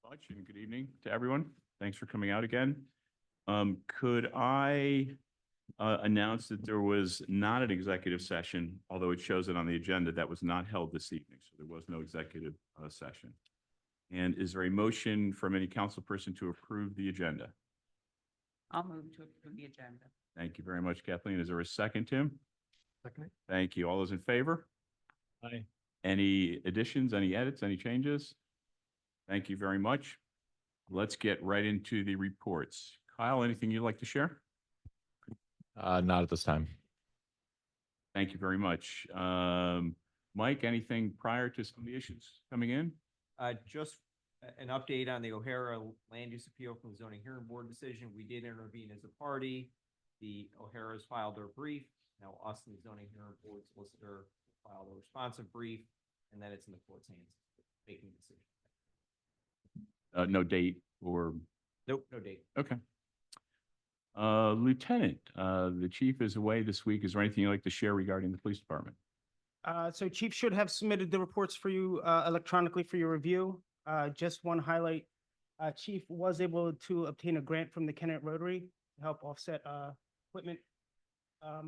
Much and good evening to everyone. Thanks for coming out again. Could I announce that there was not an executive session, although it shows it on the agenda, that was not held this evening. So there was no executive session. And is there a motion from any council person to approve the agenda? I'll move to approve the agenda. Thank you very much, Kathleen. Is there a second, Tim? Second. Thank you. All those in favor? Aye. Any additions, any edits, any changes? Thank you very much. Let's get right into the reports. Kyle, anything you'd like to share? Not at this time. Thank you very much. Mike, anything prior to some of the issues coming in? Just an update on the O'Hara land use appeal from the zoning hearing board decision. We did intervene as a party. The O'Haras filed their brief. Now us and the zoning hearing board solicitor filed a responsive brief, and then it's in the court's hands, making a decision. No date or, Nope, no date. okay. Lieutenant, the chief is away this week. Is there anything you'd like to share regarding the police department? So Chief should have submitted the reports for you electronically for your review. Just one highlight, Chief was able to obtain a grant from the Kennett Rotary to help offset equipment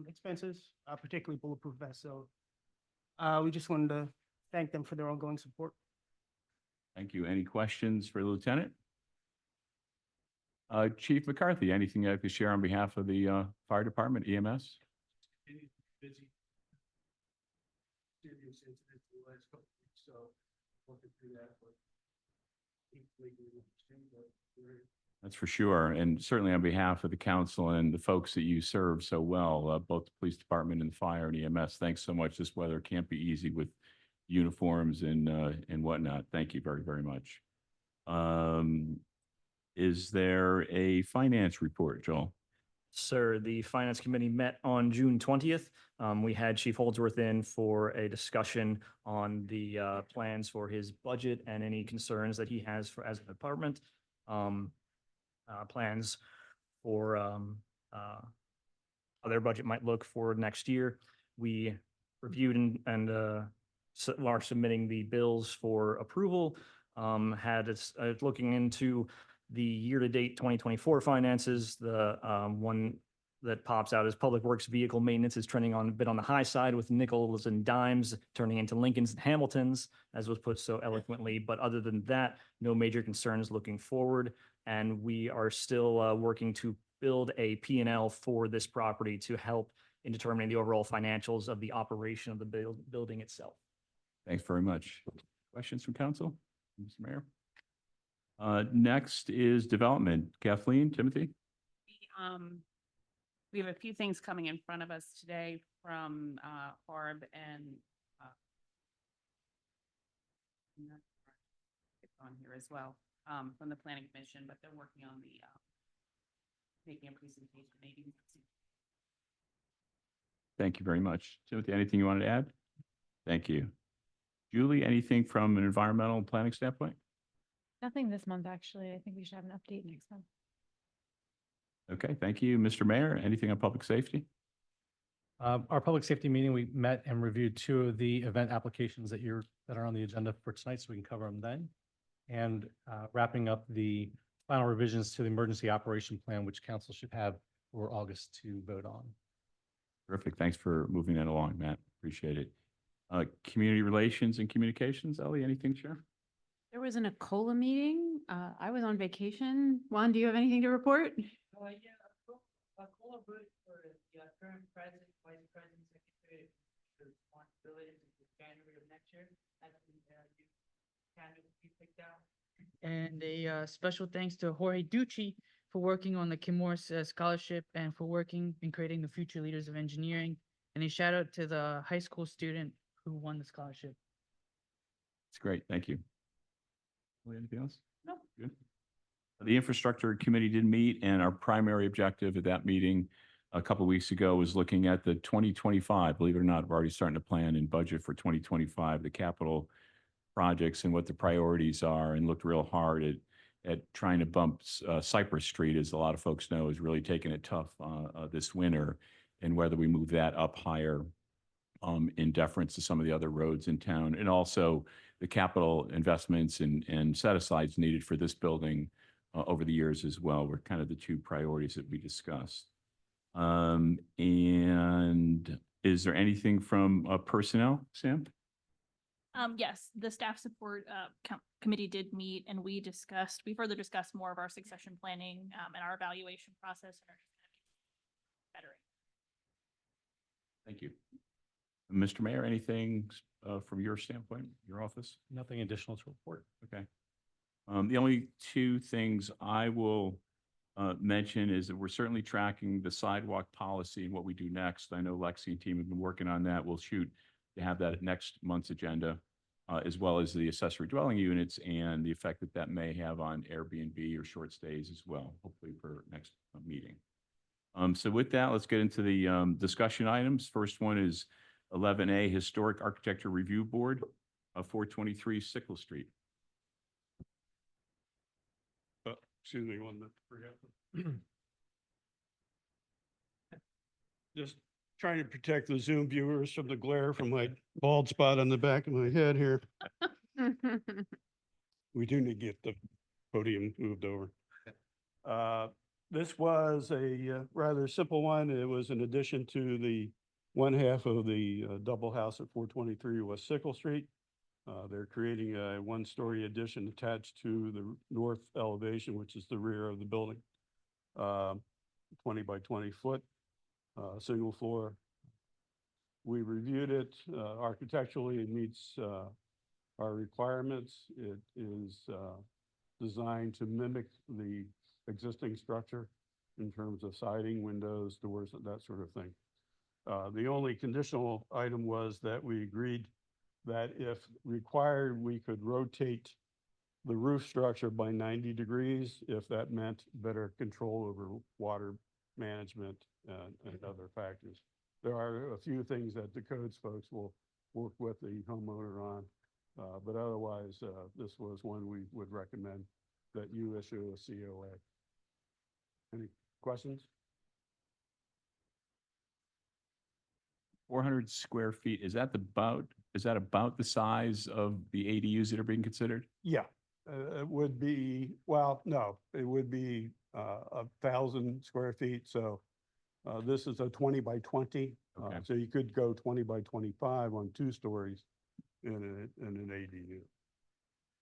expenses, particularly bulletproof vests. So we just wanted to thank them for their ongoing support. Thank you. Any questions for the lieutenant? Chief McCarthy, anything you'd like to share on behalf of the fire department, EMS? Busy. Serious incident the last couple of weeks, so working through that, but hopefully we will change that. That's for sure. And certainly on behalf of the council and the folks that you serve so well, both the police department and the fire and EMS, thanks so much. This weather can't be easy with uniforms and whatnot. Thank you very, very much. Is there a finance report, Joel? Sir, the Finance Committee met on June 20th. We had Chief Holdsworth in for a discussion on the plans for his budget and any concerns that he has for as a department. Plans for how their budget might look for next year. We reviewed and are submitting the bills for approval. Had us looking into the year-to-date 2024 finances. The one that pops out is Public Works vehicle maintenance is trending on a bit on the high side with nickels and dimes turning into Lincolns and Hamiltons, as was put so eloquently. But other than that, no major concerns looking forward. And we are still working to build a P&L for this property to help in determining the overall financials of the operation of the building itself. Thanks very much. Questions from council? Mr. Mayor? Next is development. Kathleen, Timothy? We have a few things coming in front of us today from Harb and it's on here as well from the Planning Commission, but they're working on the making a presentation maybe. Thank you very much. Timothy, anything you wanted to add? Thank you. Julie, anything from an environmental and planning standpoint? Nothing this month, actually. I think we should have an update next month. Okay, thank you. Mr. Mayor, anything on public safety? Our public safety meeting, we met and reviewed two of the event applications that are on the agenda for tonight, so we can cover them then. And wrapping up the final revisions to the emergency operation plan, which council should have for August to vote on. Terrific. Thanks for moving that along, Matt. Appreciate it. Community relations and communications, Ellie, anything to share? There was an ACOLA meeting. I was on vacation. Juan, do you have anything to report? Yeah, ACOLA voted for the current president, vice president, secretary, responsibilities in January of next year. That's the new candidate we picked out. And a special thanks to Jorge Ducci for working on the Kim Morris scholarship and for working in creating the future leaders of engineering. And a shout out to the high school student who won the scholarship. It's great. Thank you. Anything else? No. Good. The infrastructure committee did meet, and our primary objective at that meeting a couple of weeks ago was looking at the 2025, believe it or not, we're already starting to plan and budget for 2025, the capital projects and what the priorities are, and looked real hard at trying to bump Cypress Street, as a lot of folks know, is really taking it tough this winter, and whether we move that up higher in deference to some of the other roads in town, and also the capital investments and set-asides needed for this building over the years as well were kind of the two priorities that we discussed. And is there anything from personnel, Sam? Yes, the staff support committee did meet and we further discussed more of our succession planning and our evaluation process. And better. Thank you. Mr. Mayor, anything from your standpoint, your office? Nothing additional to report. Okay. The only two things I will mention is that we're certainly tracking the sidewalk policy and what we do next. I know Lexi and team have been working on that. We'll shoot to have that at next month's agenda, as well as the accessory dwelling units and the effect that that may have on Airbnb or short stays as well, hopefully for next meeting. So with that, let's get into the discussion items. First one is 11A Historic Architecture Review Board, 423 Sickle Street. Excuse me, one minute. Just trying to protect the Zoom viewers from the glare from my bald spot on the back of my head here. We do need to get the podium moved over. This was a rather simple one. It was an addition to the one half of the double house at 423 West Sickle Street. They're creating a one-story addition attached to the north elevation, which is the rear of the building. 20 by 20 foot, single floor. We reviewed it architecturally. It meets our requirements. It is designed to mimic the existing structure in terms of siding, windows, doors, that sort of thing. The only conditional item was that we agreed that if required, we could rotate the roof structure by 90 degrees if that meant better control over water management and other factors. There are a few things that the codes folks will work with the homeowner on, but otherwise, this was one we would recommend that you issue a COA. Any questions? 400 square feet, is that about the size of the ADUs that are being considered? Yeah, it would be, well, no, it would be 1,000 square feet. So this is a 20 by 20. Okay. So you could go 20 by 25 on 2 stories in an ADU,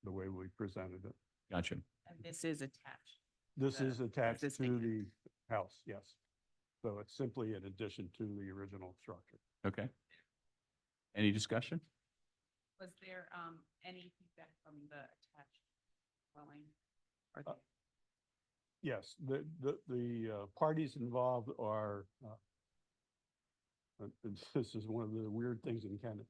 the way we presented it. Gotcha. And this is attached. This is attached to existing the house, yes. So it's simply an addition to the original structure. Okay. Any discussion? Was there any feedback from the attached dwelling? Or the- Yes, the parties involved are, this is one of the weird things in Canada.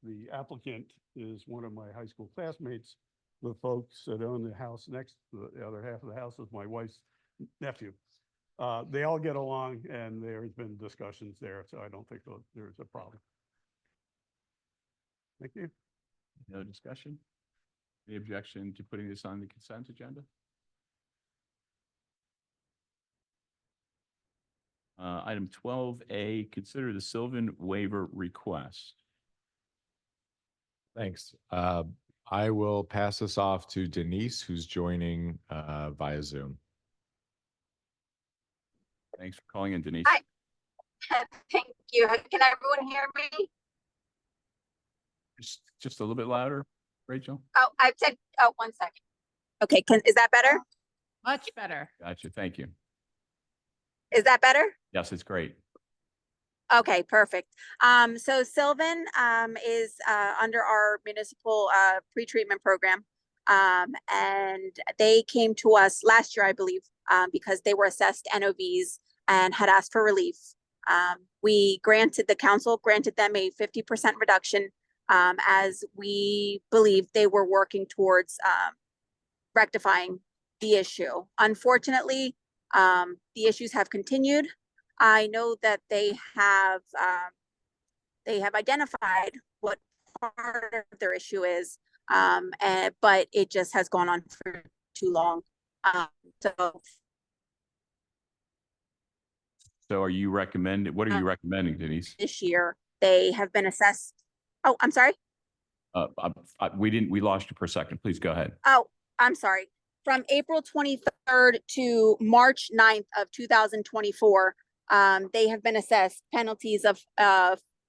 The applicant is one of my high school classmates. The folks that own the house next to the other half of the house is my wife's nephew. They all get along and there's been discussions there, so I don't think there's a problem. Thank you. No discussion? Any objection to putting this on the consent agenda? Item 12A, consider the Sylvan waiver request. Thanks. I will pass this off to Denise, who's joining via Zoom. Thanks for calling in, Denise. Hi. Thank you. Can everyone hear me? Just a little bit louder, Rachel. Oh, I've said, oh, 1 second. Okay, is that better? Much better. Gotcha. Thank you. Is that better? Yes, it's great. Okay, perfect. So Sylvan is under our municipal pretreatment program. And they came to us last year, I believe, because they were assessed NOVs and had asked for relief. The council granted them a 50% reduction as we believe they were working towards rectifying the issue. Unfortunately, the issues have continued. I know that they have identified what part of their issue is, but it just has gone on for too long. So are you recommending, what are you recommending, Denise? This year, They have been assessed. Oh, I'm sorry. We lost you for a second. Please go ahead. Oh, I'm sorry. From April 23rd to March 9th of 2024, they have been assessed penalties of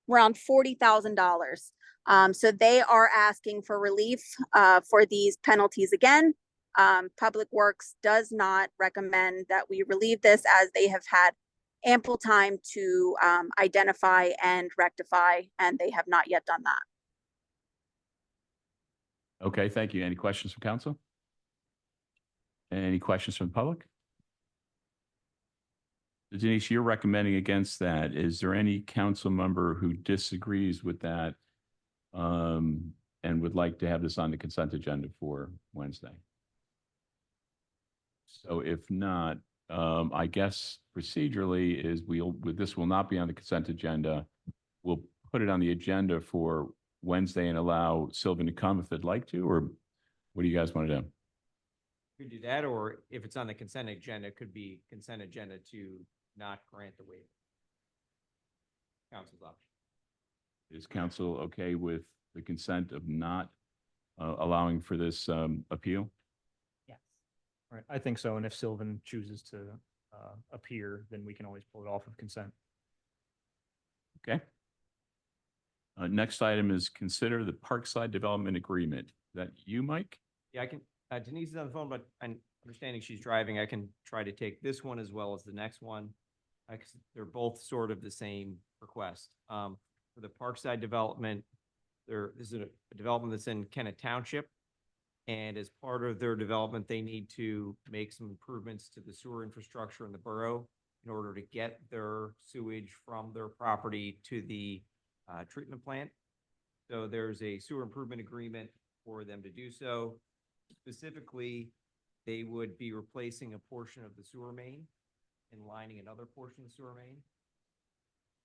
around $40,000. So they are asking for relief for these penalties again. Public Works does not recommend that we relieve this, as they have had ample time to identify and rectify, and they have not yet done that. Okay, thank you. Any questions from council? Any questions from the public? Denise, you're recommending against that. Is there any council member who disagrees with that and would like to have this on the consent agenda for Wednesday? So if not, I guess procedurally is this will not be on the consent agenda. We'll put it on the agenda for Wednesday and allow Sylvan to come if they'd like to, or what do you guys want to do? Could do that, or if it's on the consent agenda, it could be consent agenda to not grant the waiver. Council's option. Is council okay with the consent of not allowing for this appeal? Yes. Right, I think so. And if Sylvan chooses to appear, then we can always pull it off of consent. Okay. Next item is consider the Parkside Development Agreement. Is that you, Mike? Yeah, I can, Denise is on the phone, but I'm understanding she's driving. I can try to take this one as well as the next one. 'Cause they're both sort of the same request. For the Parkside development, this is a development that's in Kennet Township. And as part of their development, they need to make some improvements to the sewer infrastructure in the borough in order to get their sewage from their property to the treatment plant. So there's a sewer improvement agreement for them to do so. Specifically, they would be replacing a portion of the sewer main and lining another portion of the sewer main.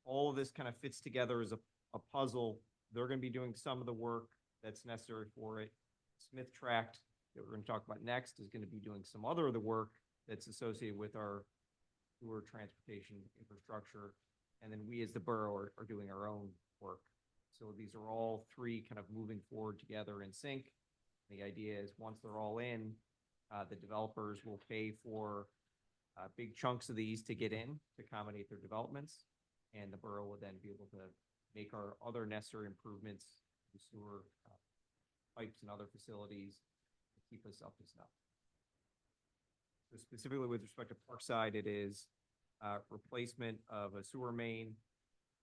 All of this kind of fits together as a puzzle. They're going to be doing some of the work that's necessary for it. Smith Tract, that we're going to talk about next, is going to be doing some other of the work that's associated with our sewer transportation infrastructure. And then we as the borough are doing our own work. So these are all three kind of moving forward together in sync. The idea is once they're all in, the developers will pay for big chunks of these to get in to accommodate their developments. And the borough will then be able to make our other necessary improvements to sewer pipes and other facilities to keep us up to snuff. So specifically with respect to Parkside, it is replacement of a sewer main.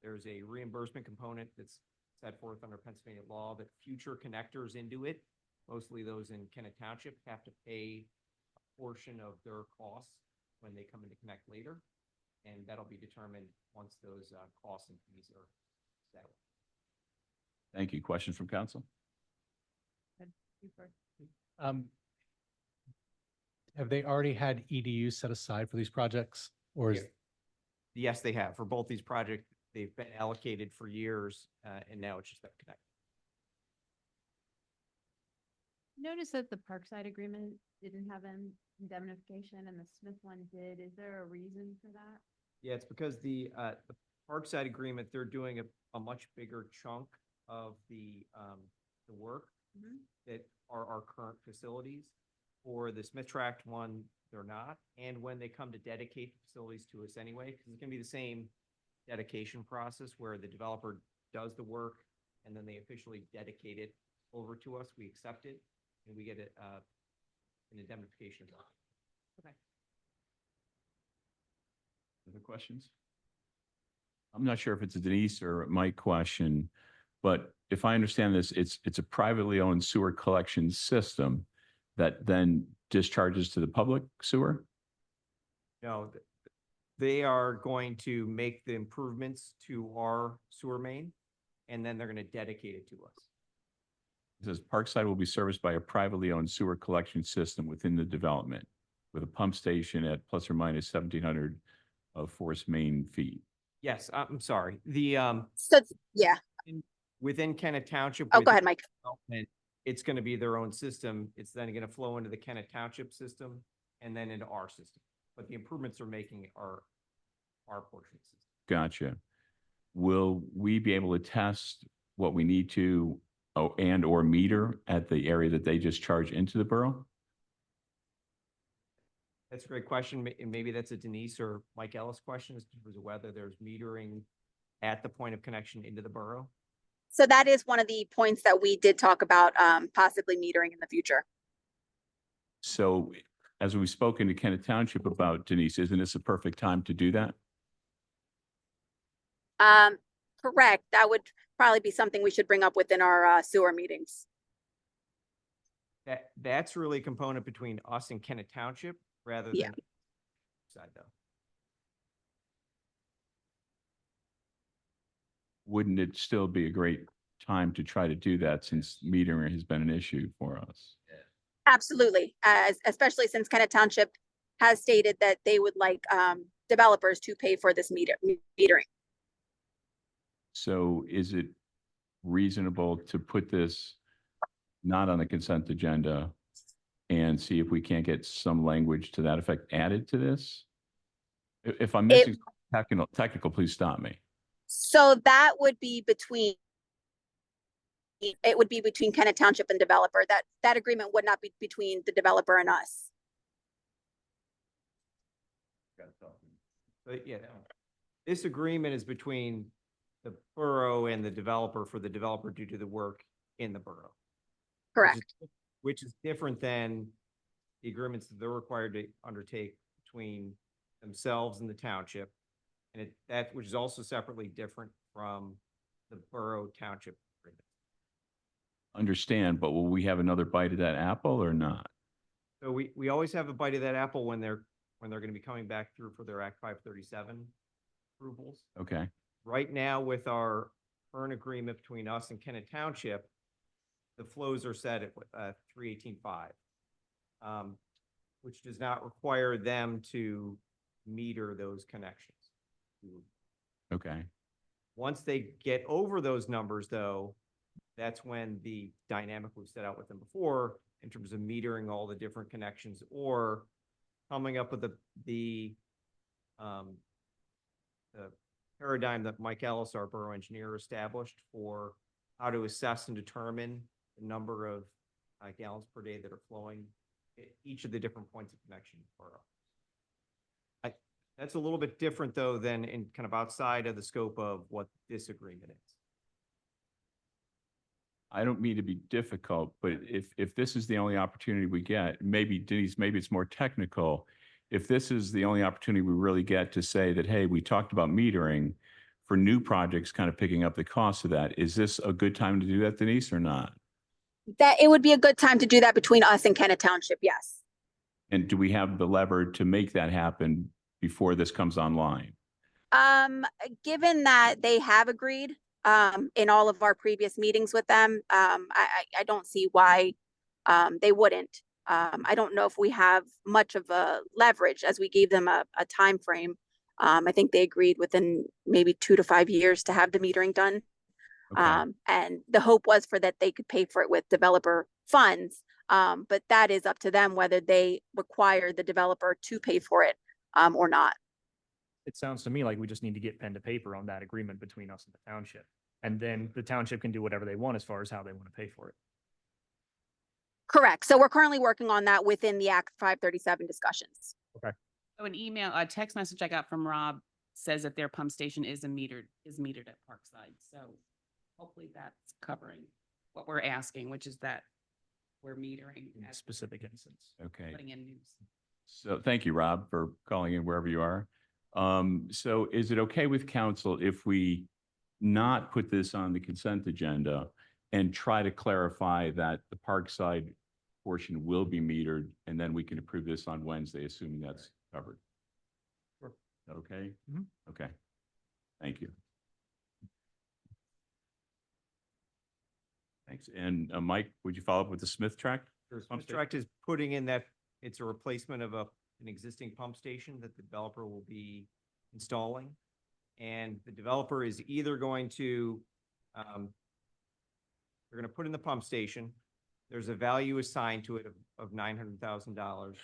There's a reimbursement component that's set forth under Pennsylvania law that future connectors into it, mostly those in Kennet Township, have to pay a portion of their costs when they come in to connect later. And that'll be determined once those costs and fees are settled. Thank you. Questions from council? Have they already had EDUs set aside for these projects, or is? Yes, they have. For both these projects, they've been allocated for years, and now it's just been connected. Notice that the Parkside agreement didn't have an indemnification and the Smith one did. Is there a reason for that? Yeah, it's because the Parkside agreement, they're doing a much bigger chunk of the work that are our current facilities. For the Smith Tract one, they're not. And when they come to dedicate the facilities to us anyway, because it's gonna be the same dedication process where the developer does the work and then they officially dedicate it over to us, we accept it, and we get an indemnification. Okay. Other questions? I'm not sure if it's a Denise or a Mike question, but if I understand this, it's a privately owned sewer collection system that then discharges to the public sewer? No, they are going to make the improvements to our sewer main, and then they're gonna dedicate it to us. It says Parkside will be serviced by a privately owned sewer collection system within the development with a pump station at plus or minus 1,700 of force main feet. Yes, I'm sorry. The, So, yeah. within Kennet Township. Oh, go within ahead, Mike. development, It's gonna be their own system. It's then gonna flow into the Kennet Township system and then into our system. But the improvements they're making are our portion of the system. Gotcha. will we be able to test what we need to and or meter at the area that they just charge into the borough? That's a great question. And maybe that's a Denise or Mike Ellis question as to whether there's metering at the point of connection into the borough. So that is one of the points that we did talk about, possibly metering in the future. So as we've spoken to Kennett Township about, Denise, isn't this a perfect time to do that? Correct. That would probably be something we should bring up within our sewer meetings. That's really a component between us and Kennett Township rather Yeah. than side though. Wouldn't it still be a great time to try to do that since metering has been an issue for us? Absolutely, especially since Kennett Township has stated that they would like developers to pay for this metering. So is it reasonable to put this not on the consent agenda and see if we can't get some language to that effect added to this? If I'm missing technical, please stop me. So that would be between, it would be between Kennett Township and developer. That agreement would not be between the developer and us. But yeah, this agreement is between the borough and the developer for the developer to do the work in the borough. Correct. Which is different than the agreements that they're required to undertake between themselves and the township. And which is also separately different from the borough township agreement. Understand, but will we have another bite of that apple or not? So we always have a bite of that apple when they're going to be coming back through for their Act 537 approvals. Okay. Right now with our current agreement between us and Kennett Township, the flows are set at 318.5, which does not require them to meter those connections. Okay. Once they get over those numbers, though, that's when the dynamic we've set out with them before in terms of metering all the different connections or coming up with the paradigm that Mike Ellis, our borough engineer, established for how to assess and determine the number of gallons per day that are flowing at each of the different points of connection in the borough. That's a little bit different, though, than in kind of outside of the scope of what this agreement is. I don't mean to be difficult, but if this is the only opportunity we get, maybe Denise, maybe it's more technical. If this is the only opportunity we really get to say that, hey, we talked about metering for new projects, kind of picking up the cost of that, is this a good time to do that, Denise, or not? That it would be a good time to do that between us and Kennett Township, yes. And do we have the lever to make that happen before this comes online? Given that they have agreed in all of our previous meetings with them, I don't see why they wouldn't. I don't know if we have much of a leverage as we gave them a time frame. I think they agreed within maybe 2 to 5 years to have the metering done. Okay. And the hope was for that they could pay for it with developer funds. But that is up to them whether they require the developer to pay for it or not. It sounds to me like we just need to get pen to paper on that agreement between us and the township. And then the township can do whatever they want as far as how they want to pay for it. Correct. So we're currently working on that within the Act 537 discussions. So a text message I got from Rob says that their pump station is metered at Parkside. So hopefully that's covering what we're asking, which is that we're metering In as specific instance. Okay. putting in news. So thank you, Rob, for calling in wherever you are. So is it okay with council if we not put this on the consent agenda and try to clarify that the Parkside portion will be metered and then we can approve this on Wednesday, assuming that's covered? Sure. Is that okay? Mhm. Okay. Thank you. Thanks. And Mike, would you follow up with the Smith tract? Pump station? Tract is putting in that it's a replacement of an existing pump station that the developer will be installing. And the developer is either going to, they're going to put in the pump station. There's a value assigned to it of $900,000.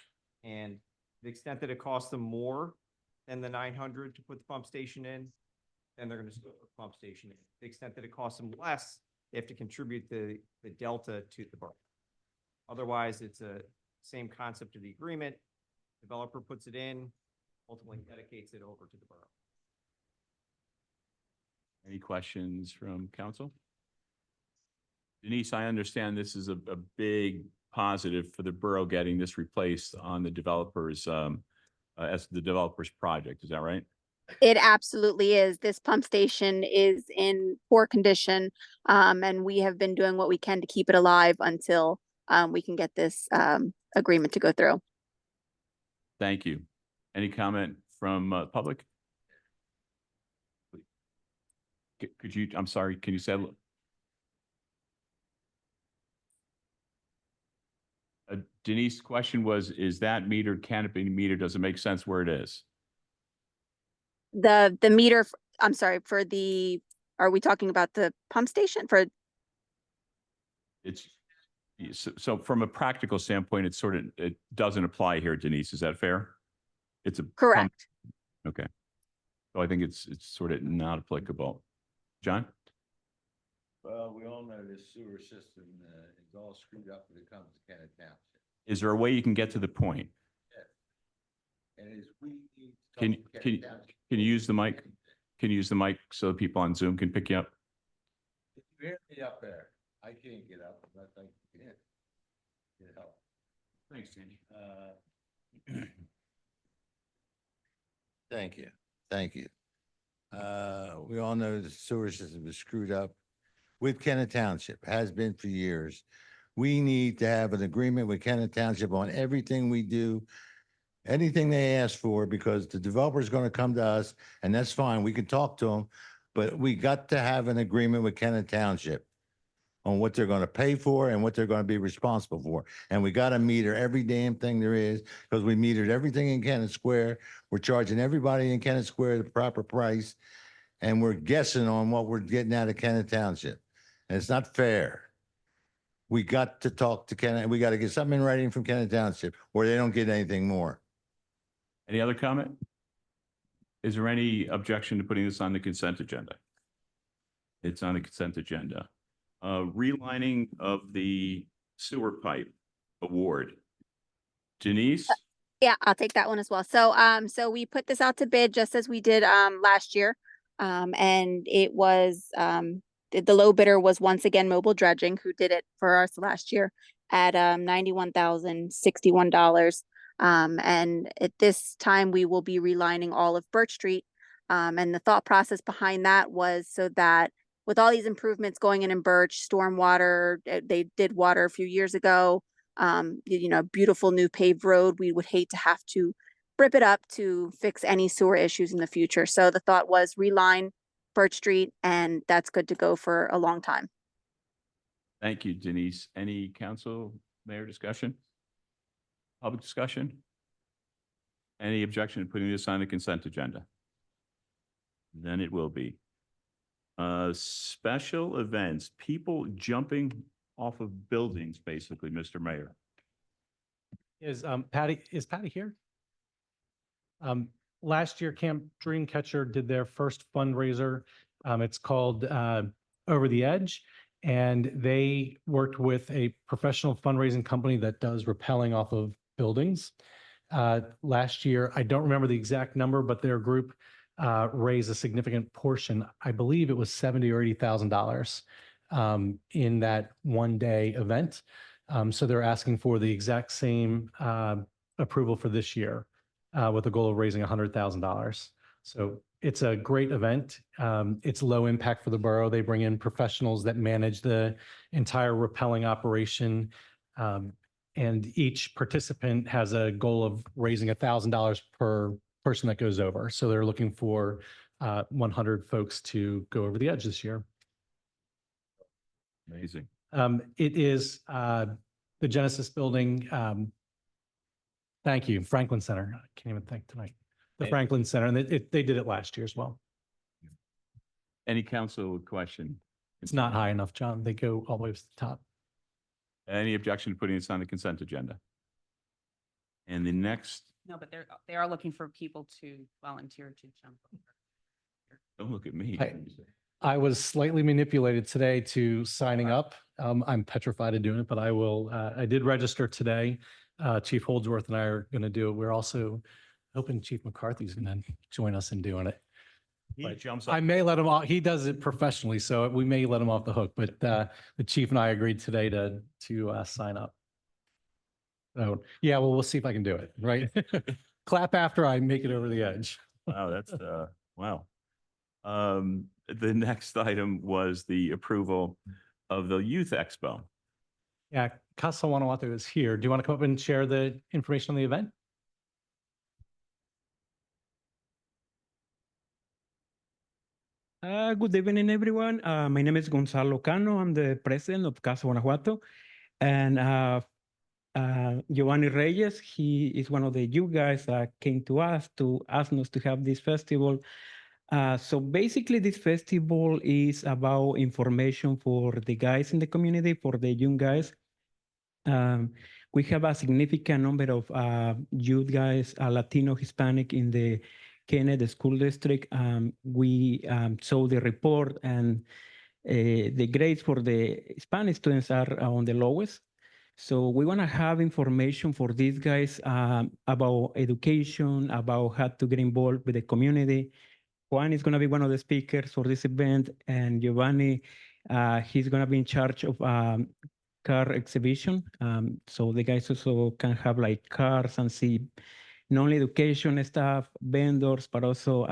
And to the extent that it costs them more than the 900 to put the pump station in, then they're gonna still put a pump station in. To the extent that it costs them less, they have to contribute the delta to the borough. Otherwise, it's a same concept of the agreement. Developer puts it in, ultimately dedicates it over to the borough. Any questions from council? Denise, I understand this is a big positive for the borough getting this replaced on the developers, as the developer's project. Is that right? It absolutely is. This pump station is in poor condition, and we have been doing what we can to keep it alive until we can get this agreement to go through. Thank you. Any comment from public? Could you, I'm sorry, can you say? Denise's question was, is that metered, canopy meter? Does it make sense where it is? The meter, I'm sorry, for the, are we talking about the pump station for? It's, so from a practical standpoint, it's sort of, it doesn't apply here, Denise. Is that fair? It's a. pump- Correct. Okay. So I think it's sort of not applicable. John? Well, we all know this sewer system is all screwed up when it comes to Kennet Township. Is there a way you can get to the point? And as we need to Can, talk to can, Kennet Township. can you use the mic? Can you use the mic so people on Zoom can pick you up? If you hear me up there, I can't get up, but I think you can. Get help. Thanks, Danny. Thank you. Thank you. We all know the sewer system is screwed up with Kennet Township, has been for years. We need to have an agreement with Kennet Township on everything we do, anything they ask for, because the developer is going to come to us, and that's fine. We can talk to them, but we got to have an agreement with Kennet Township on what they're going to pay for and what they're going to be responsible for. And we got to meter every damn thing there is, because we metered everything in Kennett Square. We're charging everybody in Kennett Square the proper price, and we're guessing on what we're getting out of Kennet Township. And it's not fair. We got to talk to Kennet. We got to get something in writing from Kennet Township, or they don't get anything more. Any other comment? Is there any objection to putting this on the consent agenda? It's on the consent agenda. Relining of the sewer pipe award. Denise? Yeah, I'll take that one as well. So, so we put this out to bid just as we did, last year. And it was, the low bidder was once again Mobile Dredging, who did it for us last year at, $91,061. And at this time we will be relining all of Birch Street. And the thought process behind that was so that with all these improvements going in Birch, stormwater, they did water a few years ago, beautiful new paved road. We would hate to have to rip it up to fix any sewer issues in the future. So the thought was reline Birch Street, and that's good to go for a long time. Thank you, Denise. Any council, mayor discussion? Public discussion? Any objection to putting this on the consent agenda? Then it will be. Special events, people jumping off of buildings, basically, Mr. Mayor. Is Patty here? Last year, Camp Dreamcatcher did their first fundraiser. It's called Over the Edge. And they worked with a professional fundraising company that does rappelling off of buildings. Last year, I don't remember the exact number, but their group raised a significant portion. I believe it was $70,000 or $80,000 in that one-day event. So they're asking for the exact same approval for this year with the goal of raising $100,000. So it's a great event. It's low impact for the borough. They bring in professionals that manage the entire rappelling operation. And each participant has a goal of raising $1,000 per person that goes over. So they're looking for 100 folks to go over the edge this year. Amazing. It is the Genesis Building. Thank you, Franklin Center. I can't even think tonight. The Franklin Center, and they did it last year as well. Any council question? It's not high enough, John. They go all the way to the top. Any objection to putting this on the consent agenda? And the next, No, but they are looking for people to volunteer to jump over. Don't look at me. I was slightly manipulated today to signing up. I'm petrified of doing it, but I will, I did register today. Chief Holdsworth and I are going to do it. We're also hoping Chief McCarthy's going to join us in doing it. He But jumps I up. may let him off. He does it professionally, so we may let him off the hook, but the chief and I agreed today to sign up. So, yeah, well, we'll see if I can do it, right? Clap after I make it over the edge. Wow, that's, wow. The next item was the approval of the Youth Expo. Yeah, Casa Guanajuato is here. Do you want to come up and share the information on the event? Good evening, everyone. My name is Gonzalo Cano. I'm the president of Casa Guanajuato. And Giovanni Reyes, he is one of the you guys that came to us to ask us to have this festival. So basically, this festival is about information for the guys in the community, for the young guys. We have a significant number of youth guys, Latino, Hispanic in the Kennedy School District. We saw the report, and the grades for the Hispanic students are on the lowest. So we want to have information for these guys about education, about how to get involved with the community. Juan is going to be one of the speakers for this event, and Giovanni, he's going to be in charge of car exhibition. So the guys also can have like cars and see not only education stuff, vendors, but also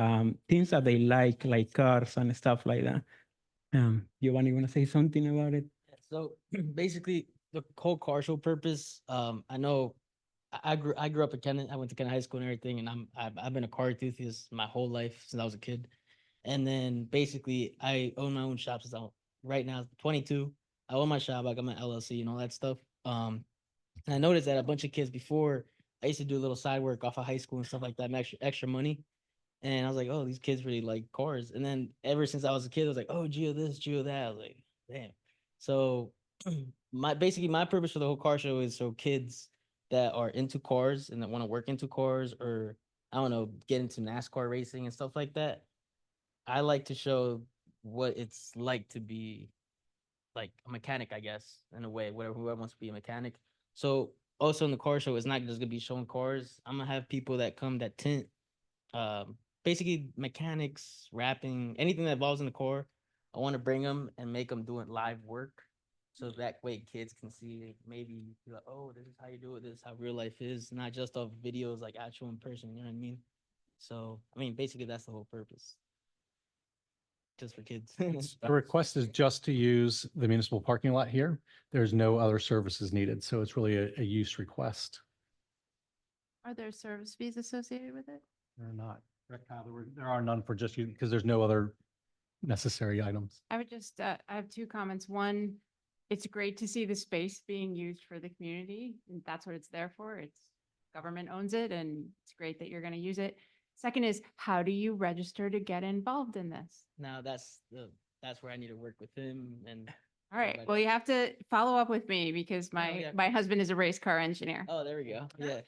things that they like cars and stuff like that. Giovanni, you want to say something about it? So basically, the whole car show purpose, I know I grew up in Kennet. I went to Kennet High School and everything, and I've been a car enthusiast my whole life since I was a kid. And then basically, I own my own shop since I'm right now 22. I own my shop. I got my LLC and all that stuff. And I noticed that a bunch of kids before, I used to do a little side work off of high school and stuff like that, make extra money. And I was like, oh, these kids really like cars. And then ever since I was a kid, I was like, oh, Gio this, Gio that. I was like, damn. So my purpose for the whole car show is so kids that are into cars and that want to work into cars, or I don't know, get into NASCAR racing and stuff like that. I like to show what it's like to be like a mechanic, I guess, in a way, whoever wants to be a mechanic. So also in the car show, it's not just gonna be showing cars. I'm gonna have people that come that tint, basically mechanics, rapping, anything that involves in the car. I want to bring them and make them doing live work. So that way kids can see, maybe be like, oh, this is how you do it. This is how real life is, not just off videos, like actual in person, you know what I mean? So, I mean, basically that's the whole purpose. Just for kids. The request is just to use the municipal parking lot here. There's no other services needed, so it's really a use request. Are there service fees associated with it? There are not. Correct, Kyle, there are none for just you, because there's no other necessary items. I would just, I have two comments. One, it's great to see the space being used for the community, and that's what it's there for. It's government owns it, and it's great that you're going to use it. Second is, how do you register to get involved in this? Now that's where I need to work with him and. All right, well, you have to follow up with me because yeah. my husband is a race car engineer. Oh, there we go. Yeah.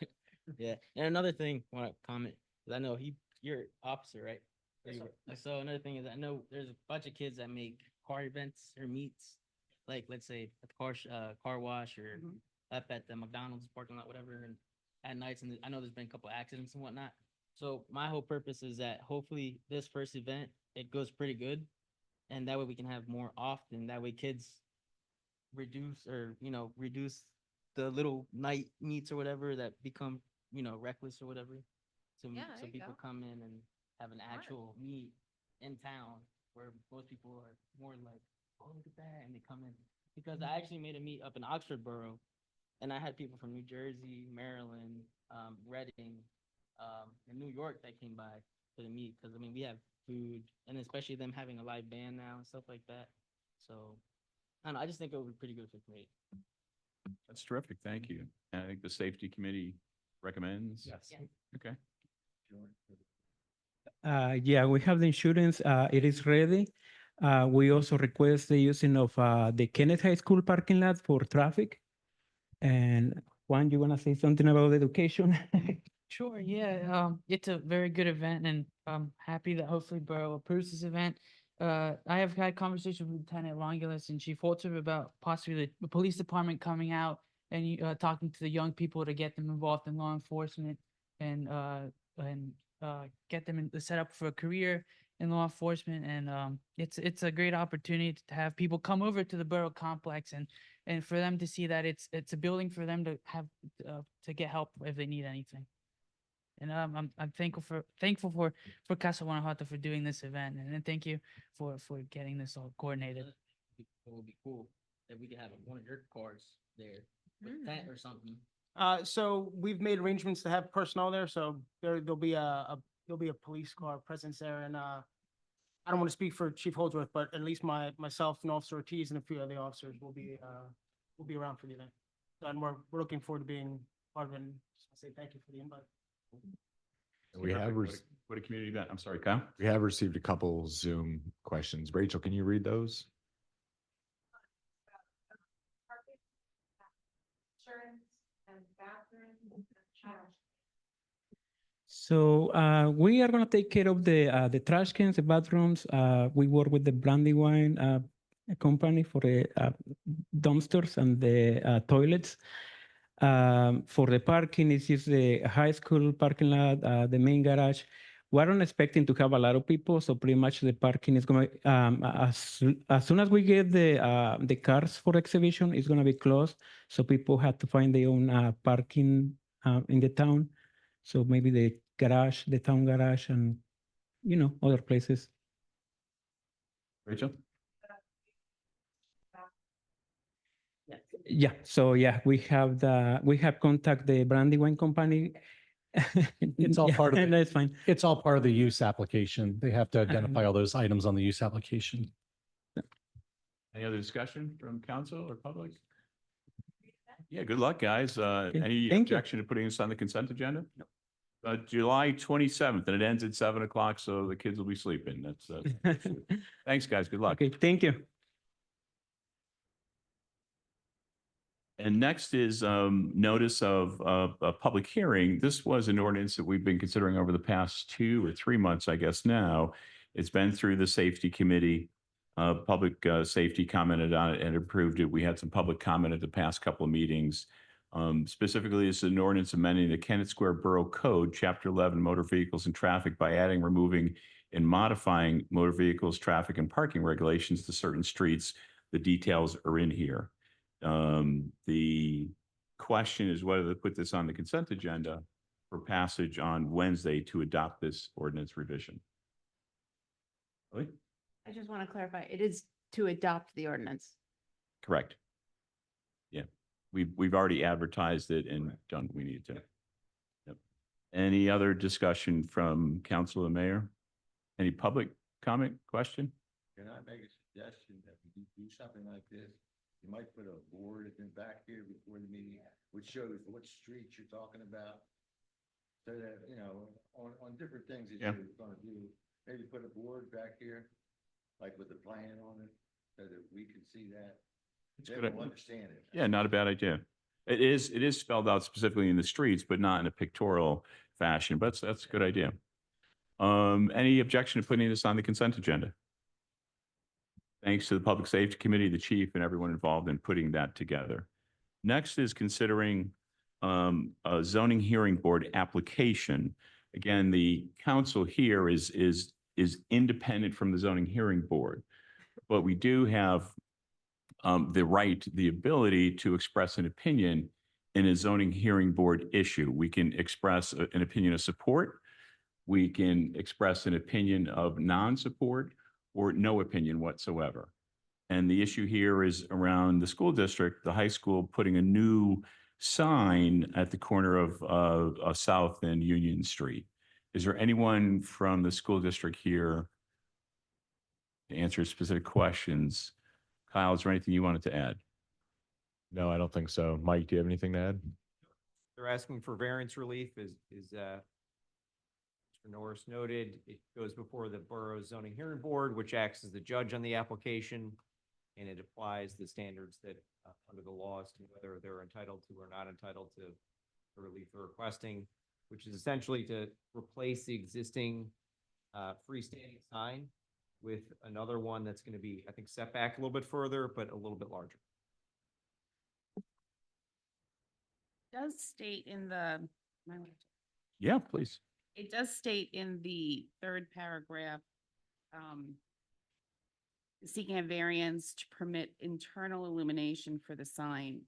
Yeah. And another thing I want to comment, 'cause I know you're officer, right? So another thing is I know there's a bunch of kids that make car events or meets, like let's say at the car wash or up at the McDonald's parking lot, whatever, and at nights. And I know there's been a couple accidents and whatnot. So my whole purpose is that hopefully this first event, it goes pretty good. And that way we can have more often. That way kids reduce the little night meets or whatever that become, reckless or whatever. So people come in and have an actual meet in town where most people are more like, oh, look at that. And they come in. Because I actually made a meet up in Oxford Borough, and I had people from New Jersey, Maryland, Reading, and New York that came by for the meet. Because, we have food, and especially them having a live band now and stuff like that. So, I don't know, I just think it would be pretty good for committee. That's terrific. Thank you. And I think the safety committee recommends. Yes. Okay. Yeah, we have the insurance. It is ready. We also request the using of the Kenneth High School parking lot for traffic. And Juan, you want to say something about education? Sure, yeah, it's a very good event and I'm happy that hopefully Borough approves this event. I have had conversations with Lieutenant Longulis and Chief Holter about possibly the police department coming out and talking to the young people to get them involved in law enforcement and get them set up for a career in law enforcement. And it's a great opportunity to have people come over to the Borough complex and for them to see that it's a building for them to have to get help if they need anything. And I'm thankful for Casa Guanajuato for doing this event, and then thank you for getting this all coordinated. It would be cool if we could have one of your cars there, with that or something. So we've made arrangements to have personnel there, so there'll be there'll be a police car presence there, and I don't want to speak for Chief Holdsworth, but at least myself and Officer Ortiz and a few other officers will be around for the event. And we're looking forward to being part of it. And I say thank you for the invite. We have, What a community event. I'm sorry, Kyle? we have received a couple Zoom questions. Rachel, can you read those? So we are gonna take care of the trash cans, the bathrooms. We work with the Brandywine company for the dumpsters and the toilets. For the parking, it's just the high school parking lot, the main garage. We're not expecting to have a lot of people, so pretty much the parking is gonna as soon as we get the cars for exhibition, it's gonna be closed. So people have to find their own parking in the town. So maybe the garage, the town garage, and other places. Rachel? Yeah. So yeah, we have contact the Brandywine company. It's all part of it. That's fine. It's all part of the use application. They have to identify all those items on the use application. Any other discussion from council or public? Yeah, good luck, guys. Any thank you. objection to putting this on the consent agenda? No. July 27th, and it ends at 7 o'clock, so the kids will be sleeping. That's thanks, guys. Good luck. Okay, thank you. And next is notice of a public hearing. This was an ordinance that we've been considering over the past 2 or 3 months, I guess now. It's been through the safety committee. Public safety commented on it and approved it. We had some public comment at the past couple of meetings. Specifically, it's an ordinance amending the Kennett Square Borough Code, Chapter 11, Motor Vehicles and Traffic by adding, removing, and modifying motor vehicles, traffic, and parking regulations to certain streets. The details are in here. The question is whether to put this on the consent agenda for passage on Wednesday to adopt this ordinance revision. Really? I just want to clarify, it is to adopt the ordinance. Correct. Yeah, we've already advertised it and done what we need to. Yep. Any other discussion from council and mayor? Any public comment, question? Can I make a suggestion that we do something like this? You might put a board in back here before the meeting, which shows what streets you're talking about. So that, on different things that Yeah. you're gonna do, maybe put a board back here, like with the plan on it, so that we can see that. It's Then good. we'll understand it. Yeah, not a bad idea. It is spelled out specifically in the streets, but not in a pictorial fashion, but that's a good idea. Any objection to putting this on the consent agenda? Thanks to the Public Safety Committee, the chief, and everyone involved in putting that together. Next is considering a zoning hearing board application. Again, the council here is independent from the zoning hearing board, but we do have the right, the ability to express an opinion in a zoning hearing board issue. We can express an opinion of support. We can express an opinion of non-support or no opinion whatsoever. And the issue here is around the school district, the high school, putting a new sign at the corner of South and Union Street. Is there anyone from the school district here to answer specific questions? Kyle, is there anything you wanted to add? No, I don't think so. Mike, do you have anything to add? They're asking for variance relief Mr. Norris noted. It goes before the Borough Zoning Hearing Board, which acts as the judge on the application. And it applies the standards that under the laws to whether they're entitled to or not entitled to the relief they're requesting. which is essentially to replace the existing freestanding sign with another one that's going to be, I think, set back a little bit further, but a little bit larger. Does state in the, Yeah, please. it does state in the third paragraph, seeking a variance to permit internal illumination for the sign.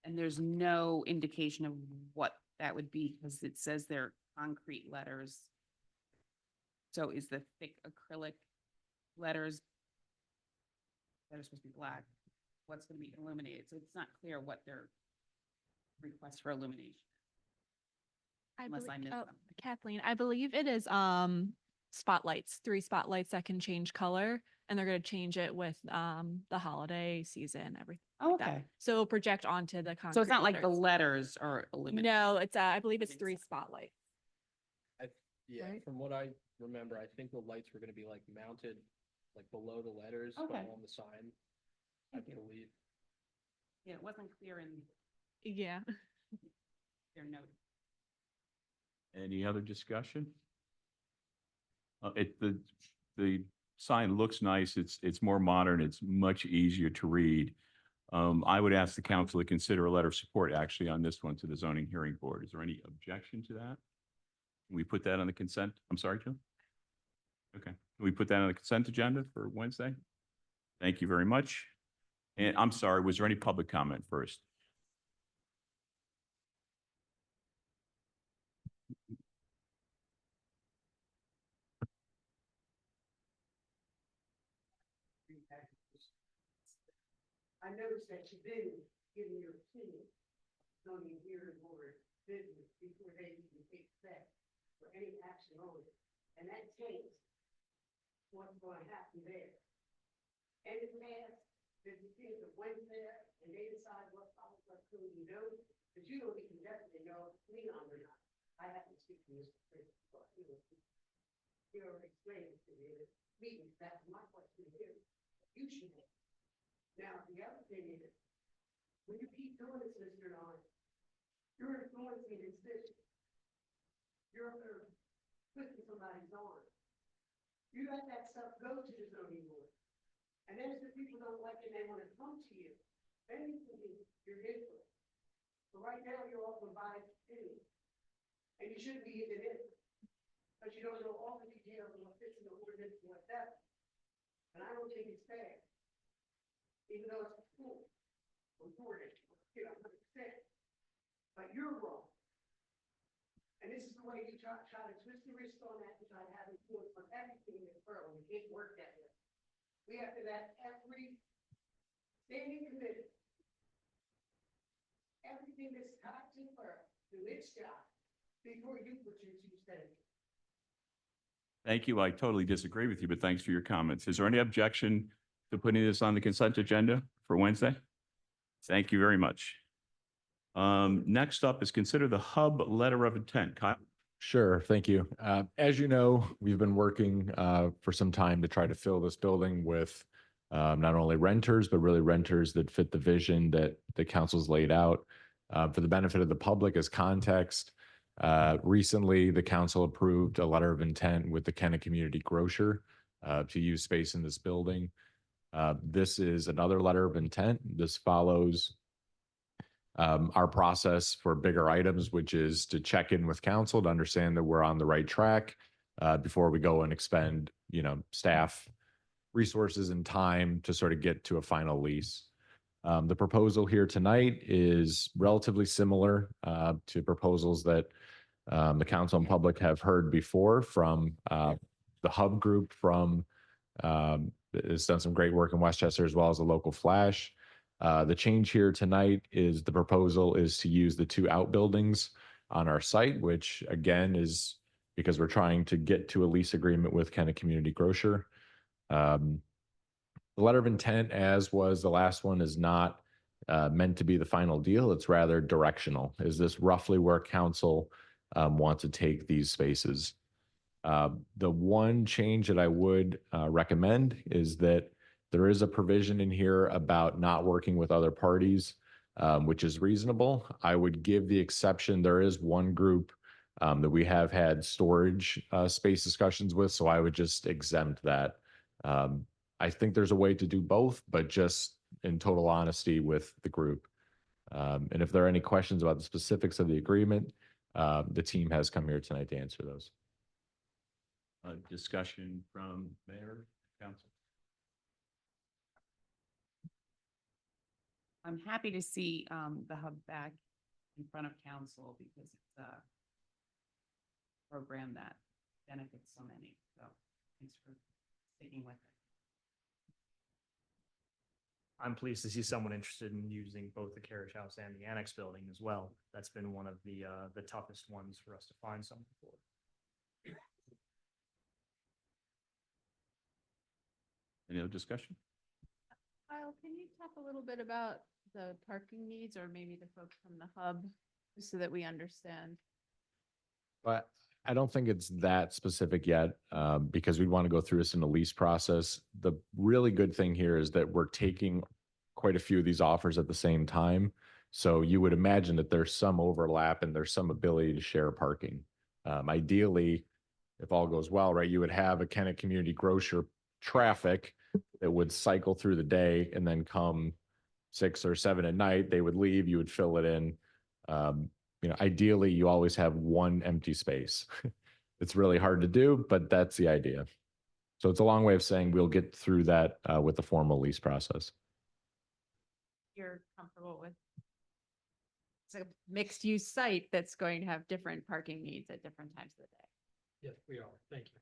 And there's no indication of what that would be because it says they're concrete letters. So is the thick acrylic letters that are supposed to be black, what's going to be illuminated? So it's not clear what their request for illumination. Unless I missed something. Kathleen, I believe it is spotlights, 3 spotlights that can change color, and they're gonna change it with the holiday season, everything. Oh, like that. okay. So it'll project onto the concrete. So it's not like the letters. letters are illuminated. No, it's I believe it's 3 spotlights. Yeah, Right. from what I remember, I think the lights were gonna be like mounted like below the letters, but Okay. on the sign, I believe. Yeah, it wasn't clear in Yeah. their note. Any other discussion? The sign looks nice. It's more modern. It's much easier to read. I would ask the council to consider a letter of support actually on this one to the zoning hearing board. Is there any objection to that? Can we put that on the consent? I'm sorry, Joe? Okay. Can we put that on the consent agenda for Wednesday? Thank you very much. And I'm sorry, was there any public comment first? I noticed that you've been giving your opinion on the hearing board business before they even take effect for any action on it. And that taints what's going to happen there. And in the past, there's a thing that went there and they decide what policy code you do, but you don't even definitely know if it's legal or not. I haven't speak to Mr. Principal. You already explained it to me in the meeting. That's my question here. You should have. Now, the other thing is, when you keep doing this, Mr. Nye, you're influencing his vision. You're twisting somebody's arm. You let that stuff go to the zoning board. And then if the people don't like it, they want to come to you, then you can be your influence. But right now, you're often biased opinion. And you shouldn't be even in it. Because you don't know all the details of what fits in the ordinance and what doesn't. And I don't think it's fair. Even though it's a school, reported, 100%. But you're wrong. And this is the way you try to twist the wrist on that and try to have influence on everything in this borough. It can't work that way. We have to let every standing committee, everything that's tied to the borough, do its job before you put your 2 cents. Thank you. I totally disagree with you, but thanks for your comments. Is there any objection to putting this on the consent agenda for Wednesday? Thank you very much. Next up is consider the hub letter of intent. Kyle? Sure, thank you. As you know, we've been working for some time to try to fill this building with not only renters, but really renters that fit the vision that the council's laid out. For the benefit of the public as context, recently the council approved a letter of intent with the Kennet Community Grocer to use space in this building. This is another letter of intent. This follows our process for bigger items, which is to check in with council to understand that we're on the right track before we go and expend, staff resources and time to sort of get to a final lease. The proposal here tonight is relatively similar to proposals that the council and public have heard before from the Hub Group from has done some great work in Westchester as well as a local Flash. The change here tonight is the proposal is to use the 2 outbuildings on our site, which again is because we're trying to get to a lease agreement with Kennet Community Grocer. The letter of intent, as was the last one, is not meant to be the final deal. It's rather directional. Is this roughly where council wants to take these spaces? The one change that I would recommend is that there is a provision in here about not working with other parties, which is reasonable. I would give the exception. There is one group that we have had storage space discussions with, so I would just exempt that. I think there's a way to do both, but just in total honesty with the group. And if there are any questions about the specifics of the agreement, the team has come here tonight to answer those. Discussion from mayor, council. I'm happy to see the hub back in front of council because it's a program that benefits so many. So thanks for sticking with it. I'm pleased to see someone interested in using both the carriage house and the annex building as well. That's been one of the toughest ones for us to find someone for. Any other discussion? Kyle, can you talk a little bit about the parking needs or maybe the folks from the hub, just so that we understand? But I don't think it's that specific yet, because we'd want to go through this in the lease process. The really good thing here is that we're taking quite a few of these offers at the same time. So you would imagine that there's some overlap and there's some ability to share parking. Ideally, if all goes well, right, you would have a Kennet Community Grocer traffic that would cycle through the day and then come 6 or 7 at night, they would leave, you would fill it in. Ideally, you always have one empty space. It's really hard to do, but that's the idea. So it's a long way of saying we'll get through that with the formal lease process. You're comfortable with? It's a mixed use site that's going to have different parking needs at different times of the day. Yes, we are. Thank you.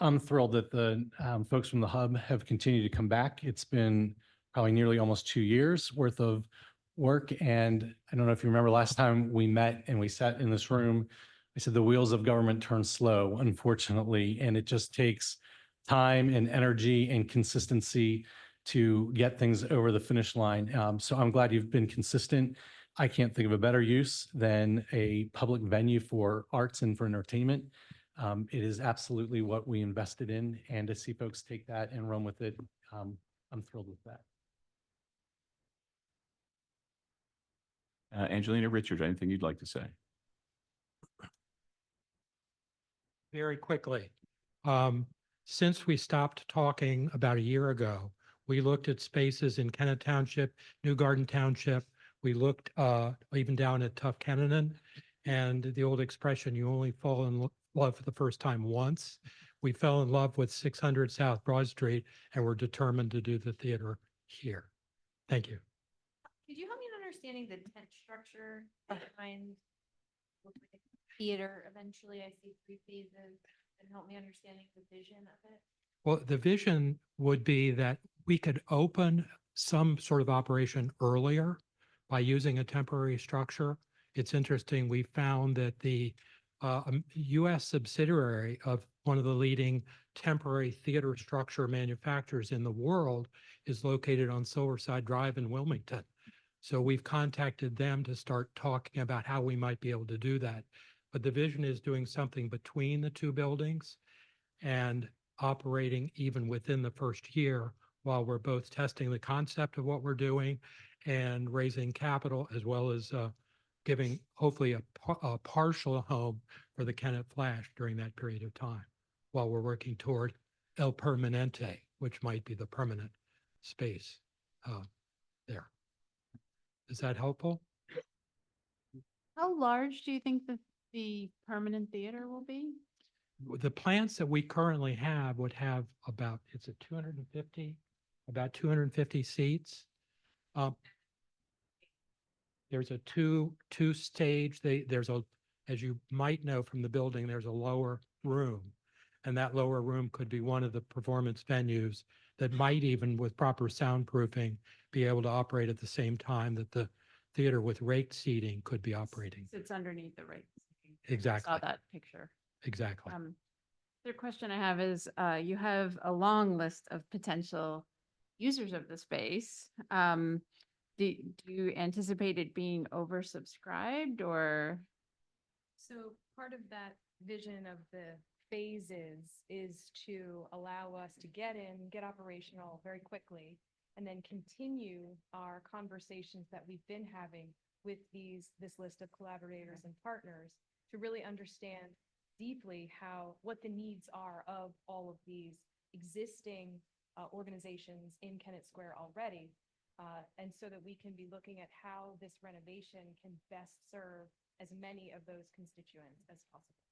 I'm thrilled that the folks from the hub have continued to come back. It's been probably nearly almost 2 years worth of work. And I don't know if you remember last time we met and we sat in this room, I said the wheels of government turn slow, unfortunately, and it just takes time and energy and consistency to get things over the finish line. So I'm glad you've been consistent. I can't think of a better use than a public venue for arts and for entertainment. It is absolutely what we invested in, and to see folks take that and run with it, I'm thrilled with that. Angelina Richards, anything you'd like to say? Very quickly. Since we stopped talking about a year ago, we looked at spaces in Kennet Township, New Garden Township. We looked even down at Tough Kennenan, and the old expression, you only fall in love for the first time once. We fell in love with 600 South Broad Street, and we're determined to do the theater here. Thank you. Could you help me in understanding the tent structure behind theater? Eventually, I see 3 phases, and help me understanding the vision of it. Well, the vision would be that we could open some sort of operation earlier by using a temporary structure. It's interesting, we found that the U.S. subsidiary of one of the leading temporary theater structure manufacturers in the world is located on Silverside Drive in Wilmington. So we've contacted them to start talking about how we might be able to do that. But the vision is doing something between the 2 buildings and operating even within the first year while we're both testing the concept of what we're doing and raising capital, as well as giving hopefully a partial home for the Kennet Flash during that period of time while we're working toward El Permanente, which might be the permanent space there. Is that helpful? How large do you think the permanent theater will be? The plants that we currently have would have about, it's a 250, about 250 seats. There's a two stage, there's a, as you might know from the building, there's a lower room. And that lower room could be one of the performance venues that might even with proper soundproofing be able to operate at the same time that the theater with raked seating could be operating. It's underneath the right. Exactly. Saw that picture. Exactly. Third question I have is, you have a long list of potential users of the space. Do you anticipate it being oversubscribed or? So part of that vision of the phases is to allow us to get operational very quickly and then continue our conversations that we've been having with this list of collaborators and partners to really understand deeply what the needs are of all of these existing organizations in Kennett Square already. And so that we can be looking at how this renovation can best serve as many of those constituents as possible.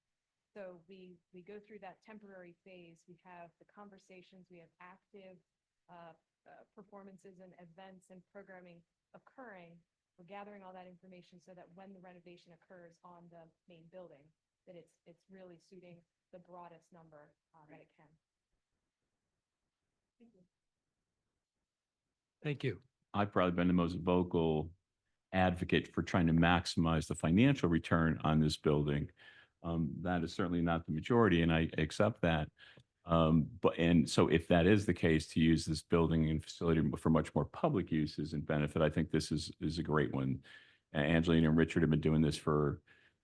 So we go through that temporary phase. We have the conversations, we have active performances and events and programming occurring. We're gathering all that information so that when the renovation occurs on the main building, that it's really suiting the broadest number that it can. Thank you. Thank you. I've probably been the most vocal advocate for trying to maximize the financial return on this building. That is certainly not the majority, and I accept that. And so if that is the case, to use this building and facility for much more public uses and benefit, I think this is a great one. Angelina and Richard have been doing this for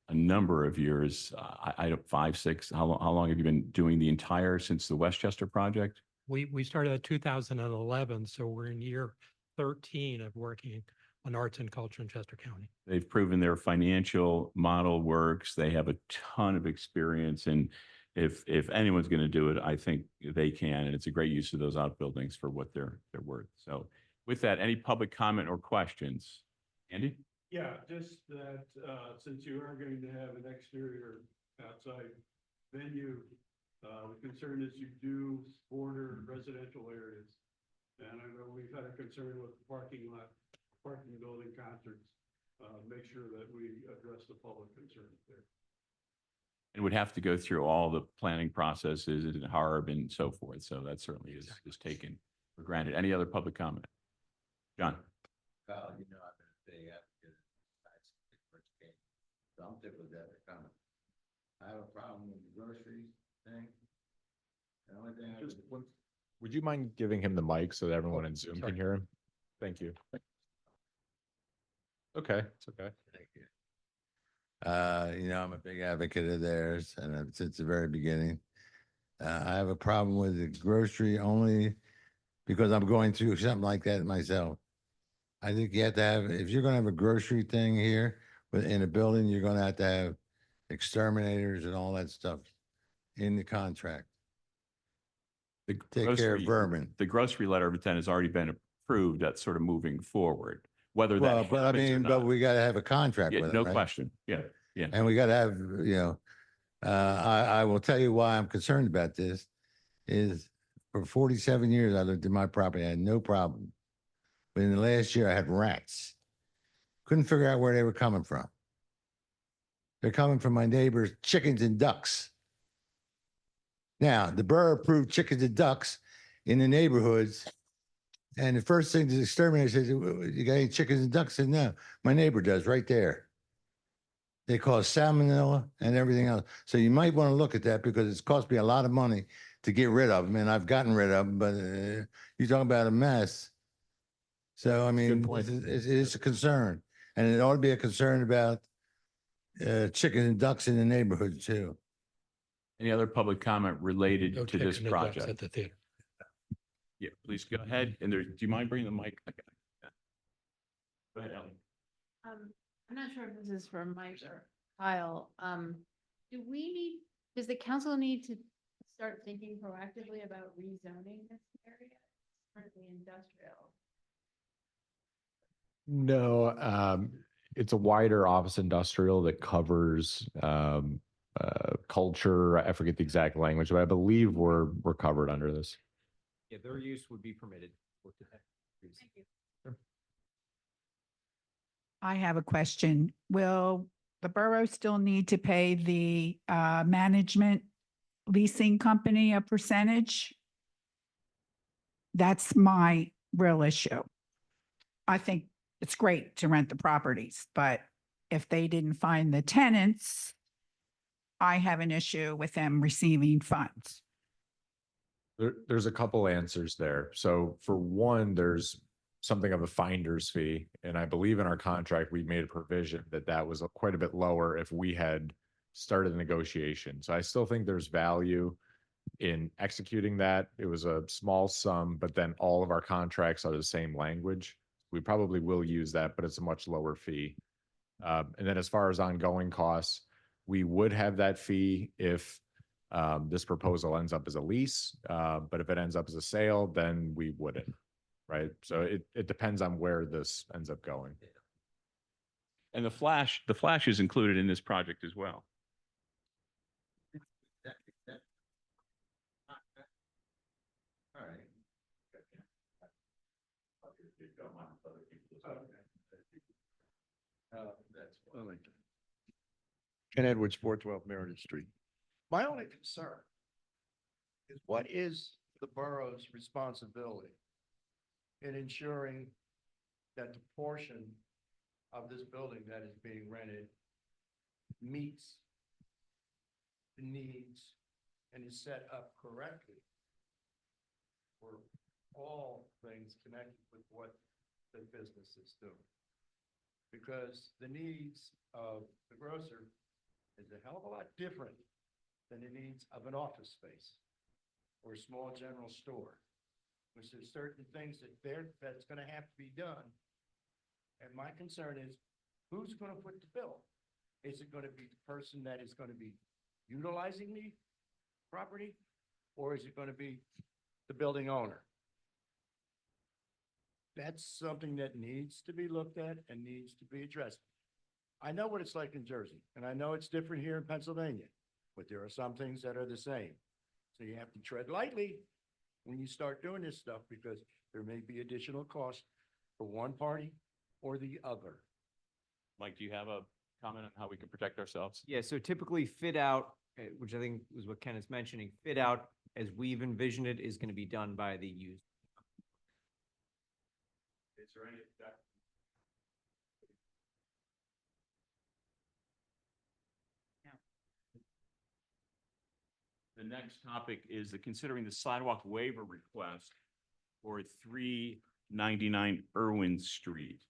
a number of years. I don't, 5, 6, how long have you been doing the entire, since the Westchester project? We started at 2011, so we're in year 13 of working on arts and culture in Chester County. They've proven their financial model works. They have a ton of experience, and if anyone's going to do it, I think they can. And it's a great use of those outbuildings for what they're worth. So with that, any public comment or questions? Andy? Yeah, just that, since you are going to have an exterior outside venue, the concern is you do border residential areas. And I know we've had a concern with the parking building concerts. Make sure that we address the public concerns there. It would have to go through all the planning processes and HARB and so forth. So that certainly is taken for granted. Any other public comment? John? Kyle, you know, I've been a big advocate of first game. So I'm good with that comment. I have a problem with the groceries thing. The only thing I Would you mind giving him the mic so that everyone in Zoom can hear him? Thank you. Okay, it's okay. Thank you. You know, I'm a big advocate of theirs, and since the very beginning. I have a problem with the grocery only because I'm going through something like that myself. I think you have to have, if you're gonna have a grocery thing here in a building, you're gonna have to have exterminators and all that stuff in the contract. The Take care of grocery- vermin. The grocery letter of intent has already been approved. That's sort of moving forward, whether Well, that but I happens or mean, but not. we gotta have a contract Yeah, with it, no right? question. Yeah, yeah. And we gotta have, you know, I will tell you why I'm concerned about this is for 47 years, I lived in my property. I had no problem. But in the last year, I had rats. Couldn't figure out where they were coming from. They're coming from my neighbor's chickens and ducks. Now, the borough approved chickens and ducks in the neighborhoods. And the first thing the exterminator says, you got any chickens and ducks? I said, no, my neighbor does right there. They cause salmonella and everything else. So you might want to look at that because it's cost me a lot of money to get rid of them. And I've gotten rid of them, but you're talking about a mess. So, I mean, it's a concern. And it ought to be a concern about chickens and ducks in the neighborhood too. Any other public comment related No to this chicken and ducks project? at the theater. Yeah, please go ahead. And there, do you mind bringing the mic? Okay. Go ahead, Ellie. I'm not sure if this is for Mike or Kyle. Does the council need to start thinking proactively about rezoning this area? It's currently industrial. No, it's a wider office industrial that covers culture. I forget the exact language, but I believe we're covered under this. Yeah, their use would be permitted. Thank you. I have a question. Will the borough still need to pay the management leasing company a percentage? That's my real issue. I think it's great to rent the properties, but if they didn't find the tenants, I have an issue with them receiving funds. There's a couple answers there. So for one, there's something of a finder's fee. And I believe in our contract, we made a provision that that was quite a bit lower if we had started the negotiation. So I still think there's value in executing that, it was a small sum, but then all of our contracts are the same language. We probably will use that, but it's a much lower fee. And then as far as ongoing costs, we would have that fee if this proposal ends up as a lease. But if it ends up as a sale, then we wouldn't, right? So it depends on where this ends up going. And the flash is included in this project as well. All right. Ken Edwards, 412 Meredith Street. My only concern is what is the borough's responsibility in ensuring that the portion of this building that is being rented meets the needs and is set up correctly for all things connected with what the business is doing? Because the needs of the grocer is a hell of a lot different than the needs of an office space or a small general store. Which there's certain things that's gonna have to be done. And my concern is, who's gonna foot the bill? Is it gonna be the person that is gonna be utilizing the property? Or is it gonna be the building owner? That's something that needs to be looked at and needs to be addressed. I know what it's like in Jersey, and I know it's different here in Pennsylvania, but there are some things that are the same. So you have to tread lightly when you start doing this stuff, because there may be additional costs for one party or the other. Mike, do you have a comment on how we can protect ourselves? Yeah, so typically fit out, which I think was what Ken is mentioning, fit out as we've envisioned it is going to be done by the user. Is there any The next topic is considering the sidewalk waiver request for 399 Irwin Street.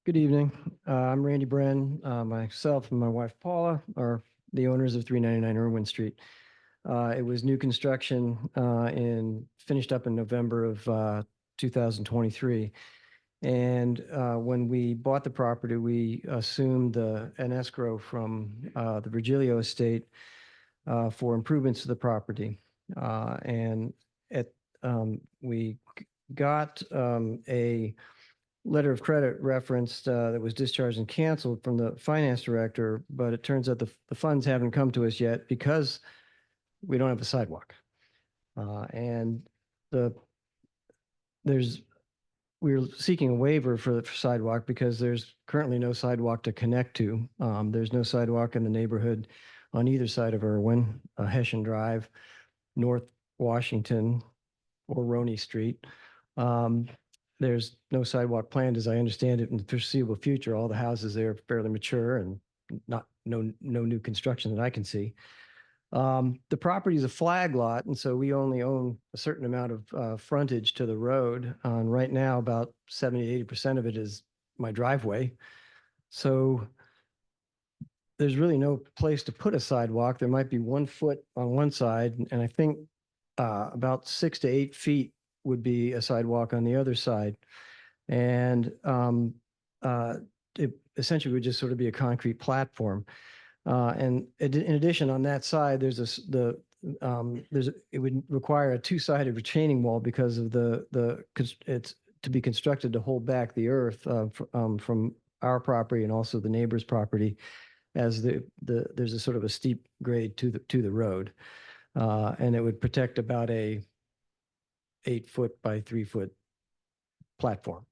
Good evening. I'm Randy Bren. Myself and my wife Paula are the owners of 399 Irwin Street. It was new construction and finished up in November of 2023. And when we bought the property, we assumed an escrow from the Virgilio estate for improvements to the property. And we got a letter of credit referenced that was discharged and canceled from the finance director, but it turns out the funds haven't come to us yet because we don't have a sidewalk. And we're seeking a waiver for the sidewalk because there's currently no sidewalk to connect to. There's no sidewalk in the neighborhood on either side of Irwin, Hessian Drive, North Washington, or Roney Street. There's no sidewalk planned, as I understand it, in the foreseeable future. All the houses there are fairly mature and no new construction that I can see. The property is a flag lot, and so we only own a certain amount of frontage to the road. And right now, about 70–80% of it is my driveway. So there's really no place to put a sidewalk. There might be 1 foot on one side, and I think about 6 to 8 feet would be a sidewalk on the other side. And it essentially would just sort of be a concrete platform. And in addition, on that side, it would require a two-sided retaining wall because of it's to be constructed to hold back the earth from our property and also the neighbor's property, as there's a sort of a steep grade to the road, and it would protect about a 8-foot by 3-foot platform.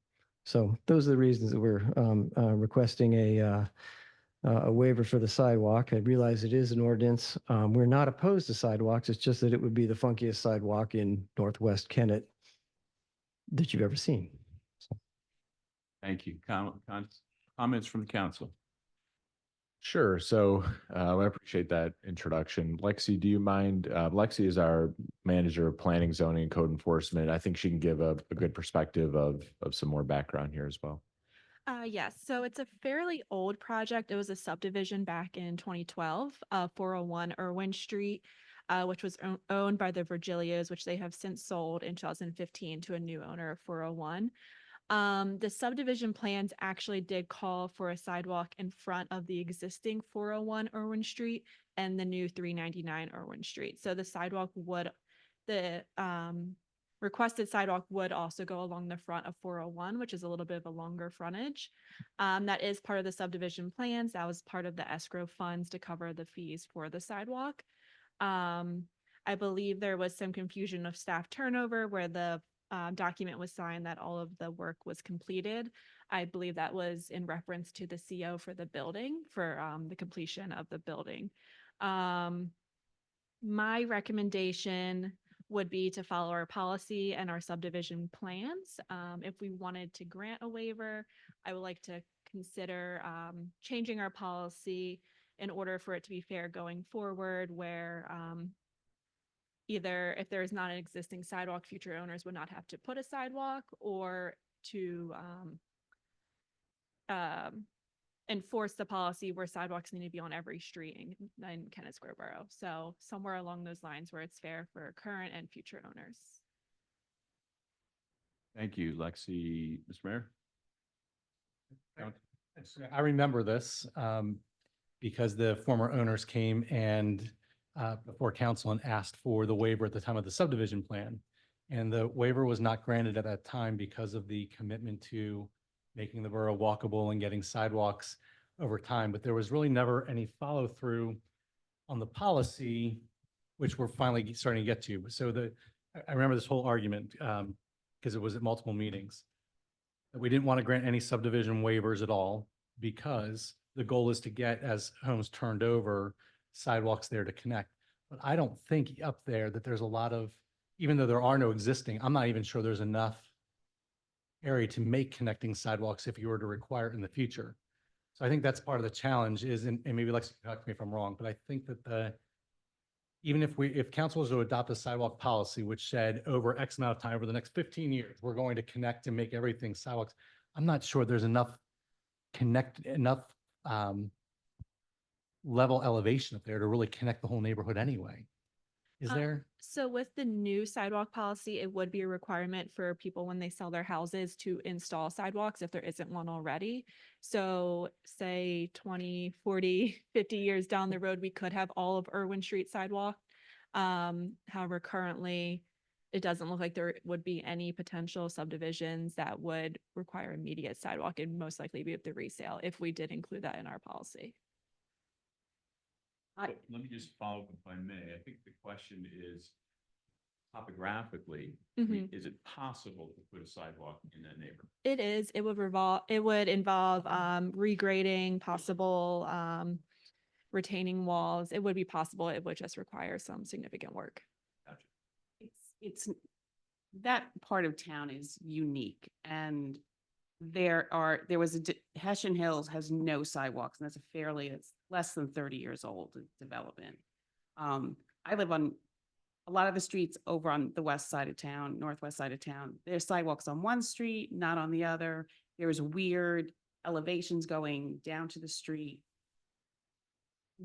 So those are the reasons that we're requesting a waiver for the sidewalk. I realize it is an ordinance. We're not opposed to sidewalks. It's just that it would be the funkiest sidewalk in Northwest Kennett that you've ever seen. So. Thank you. Comments from the council? Sure. So I appreciate that introduction. Lexi, do you mind? Lexi is our manager of planning, zoning, and code enforcement. I think she can give a good perspective of some more background here as well. Yes, so it's a fairly old project. It was a subdivision back in 2012, 401 Irwin Street, which was owned by the Virgilios, which they have since sold in 2015 to a new owner of 401. The subdivision plans actually did call for a sidewalk in front of the existing 401 Irwin Street and the new 399 Irwin Street. So the requested sidewalk would also go along the front of 401, which is a little bit of a longer frontage. That is part of the subdivision plans. That was part of the escrow funds to cover the fees for the sidewalk. I believe there was some confusion of staff turnover where the document was signed that all of the work was completed. I believe that was in reference to the CO for the building, for the completion of the building. My recommendation would be to follow our policy and our subdivision plans. If we wanted to grant a waiver, I would like to consider changing our policy in order for it to be fair going forward, where either if there is not an existing sidewalk, future owners would not have to put a sidewalk, or to enforce the policy where sidewalks need to be on every street in Kennett Square Borough. So somewhere along those lines where it's fair for current and future owners. Thank you, Lexi. Mr. Mayor? I remember this because the former owners came and before council and asked for the waiver at the time of the subdivision plan. And the waiver was not granted at that time because of the commitment to making the borough walkable and getting sidewalks over time. But there was really never any follow through on the policy, which we're finally starting to get to. So I remember this whole argument because it was at multiple meetings. That we didn't want to grant any subdivision waivers at all because the goal is to get, as homes turned over, sidewalks there to connect. But I don't think up there that there's a lot of, even though there are no existing, I'm not even sure there's enough area to make connecting sidewalks if you were to require it in the future. So I think that's part of the challenge is, and maybe Lexi can correct me if I'm wrong, but I think that even if council was to adopt a sidewalk policy, which said over X amount of time, over the next 15 years, we're going to connect and make everything sidewalks, I'm not sure there's enough level elevation up there to really connect the whole neighborhood anyway. Is there? So with the new sidewalk policy, it would be a requirement for people when they sell their houses to install sidewalks if there isn't one already. So say 20, 40, 50 years down the road, we could have all of Irwin Street sidewalk. However, currently it doesn't look like there would be any potential subdivisions that would require immediate sidewalk. It'd most likely be at the resale if we did include that in our policy. Let me just follow up if I may. I think the question is topographically, is it possible to put a sidewalk in that neighborhood? It is. It would involve regrading, possible retaining walls. It would be possible. It would just require some significant work. Gotcha. It's that part of town is unique, and Hessian Hills has no sidewalks, and it's less than 30 years old development. I live on a lot of the streets over on the west side of town, northwest side of town. There's sidewalks on one street, not on the other. There's weird elevations going down to the street.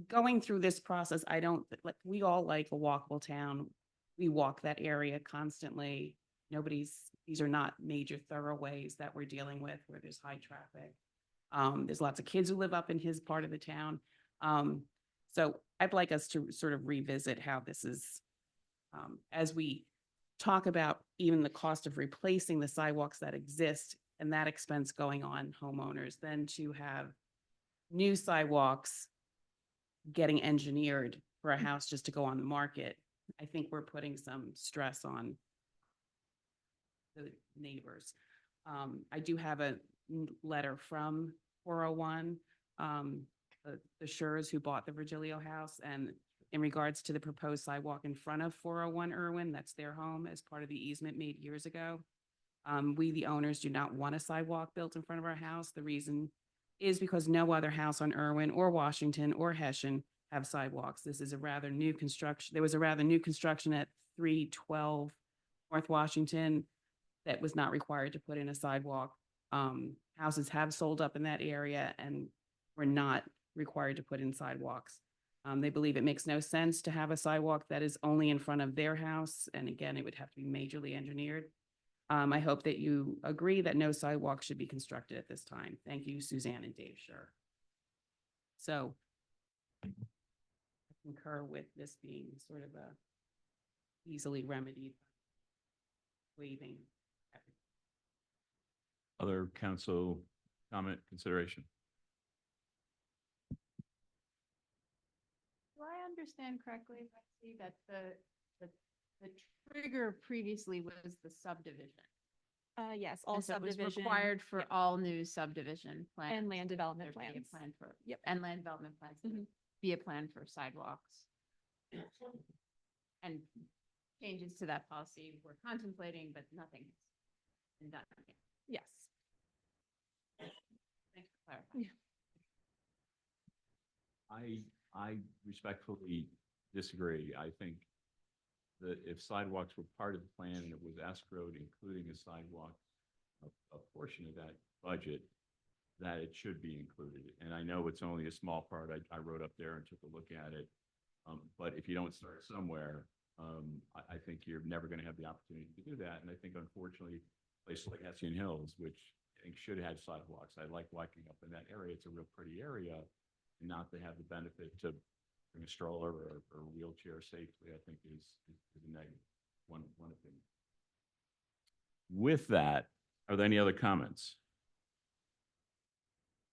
Going through this process, we all like a walkable town. We walk that area constantly. These are not major thoroughways that we're dealing with where there's high traffic. There's lots of kids who live up in his part of the town. So I'd like us to sort of revisit how this is, as we talk about even the cost of replacing the sidewalks that exist and that expense going on homeowners, then to have new sidewalks getting engineered for a house just to go on the market. I think we're putting some stress on the neighbors. I do have a letter from 401, the Schurs who bought the Virgilio house, and in regards to the proposed sidewalk in front of 401 Irwin, that's their home as part of the easement made years ago. We, the owners, do not want a sidewalk built in front of our house. The reason is because no other house on Irwin or Washington or Hessian have sidewalks. This is a rather new construction. There was a rather new construction at 312 North Washington that was not required to put in a sidewalk. Houses have sold up in that area and we're not required to put in sidewalks. They believe it makes no sense to have a sidewalk that is only in front of their house. And again, it would have to be majorly engineered. I hope that you agree that no sidewalk should be constructed at this time. Thank you, Suzanne and Dave Scher. So I concur with this being sort of a easily remedied waiving. Other council comment, consideration? Do I understand correctly, Betsy, that the trigger previously was the subdivision? Yes, all And so it was subdivision. required for yeah, all new subdivision plans. And land development there be a plans. plan for, Yep. and land development plans, there would be a plan for sidewalks. And changes to that policy we're contemplating, but nothing has been done yet. Yes. Thanks for clarifying. I respectfully disagree. I think that if sidewalks were part of the plan and it was escrowed, including a sidewalk, a portion of that budget, that it should be included. And I know it's only a small part. I rode up there and took a look at it. But if you don't start somewhere, I think you're never going to have the opportunity to do that. And I think unfortunately, places like Hessian Hills, which I think should have sidewalks. I like walking up in that area. It's a real pretty area. And not to have the benefit to bring a stroller or wheelchair safely, I think is a negative. One opinion. With that, are there any other comments?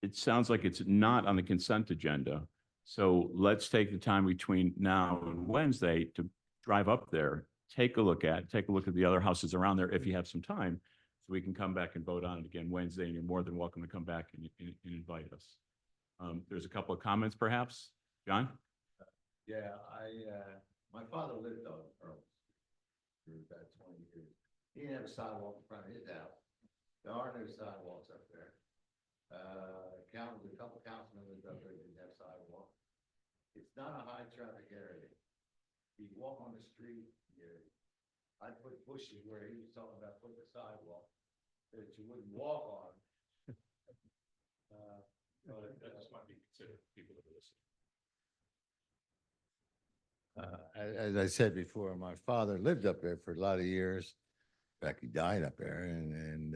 It sounds like it's not on the consent agenda. So let's take the time between now and Wednesday to drive up there, take a look at the other houses around there if you have some time. So we can come back and vote on it again Wednesday, and you're more than welcome to come back and invite us. There's a couple of comments perhaps. John? Yeah, my father lived on Earl for about 20 years. He didn't have a sidewalk in front of his house. There are no sidewalks up there. A couple councilmen lived up there, didn't have sidewalk. It's not a high traffic area. You walk on the street, I'd put bushes where he was talking about putting a sidewalk that you wouldn't walk on. That just might be considered people that are listening. As I said before, my father lived up there for a lot of years. In fact, he died up there, and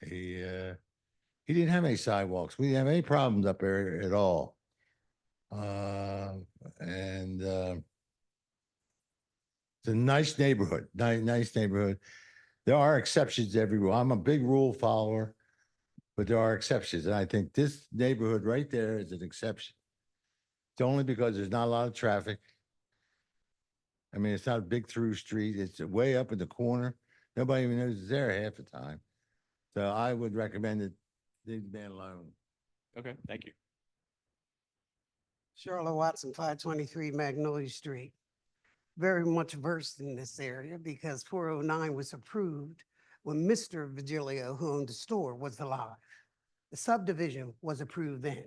he didn't have any sidewalks. We didn't have any problems up there at all. It's a nice neighborhood, nice neighborhood. There are exceptions everywhere. I'm a big rule follower, but there are exceptions, and I think this neighborhood right there is an exception. It's only because there's not a lot of traffic. I mean, it's not a big through street. It's way up in the corner. Nobody even knows it's there half the time. So I would recommend it, leave the man alone. Okay, thank you. Charlotte Watson, 523 Magnolia Street. Very much versed in this area because 409 was approved when Mr. Vigilio, who owned the store, was alive. The subdivision was approved then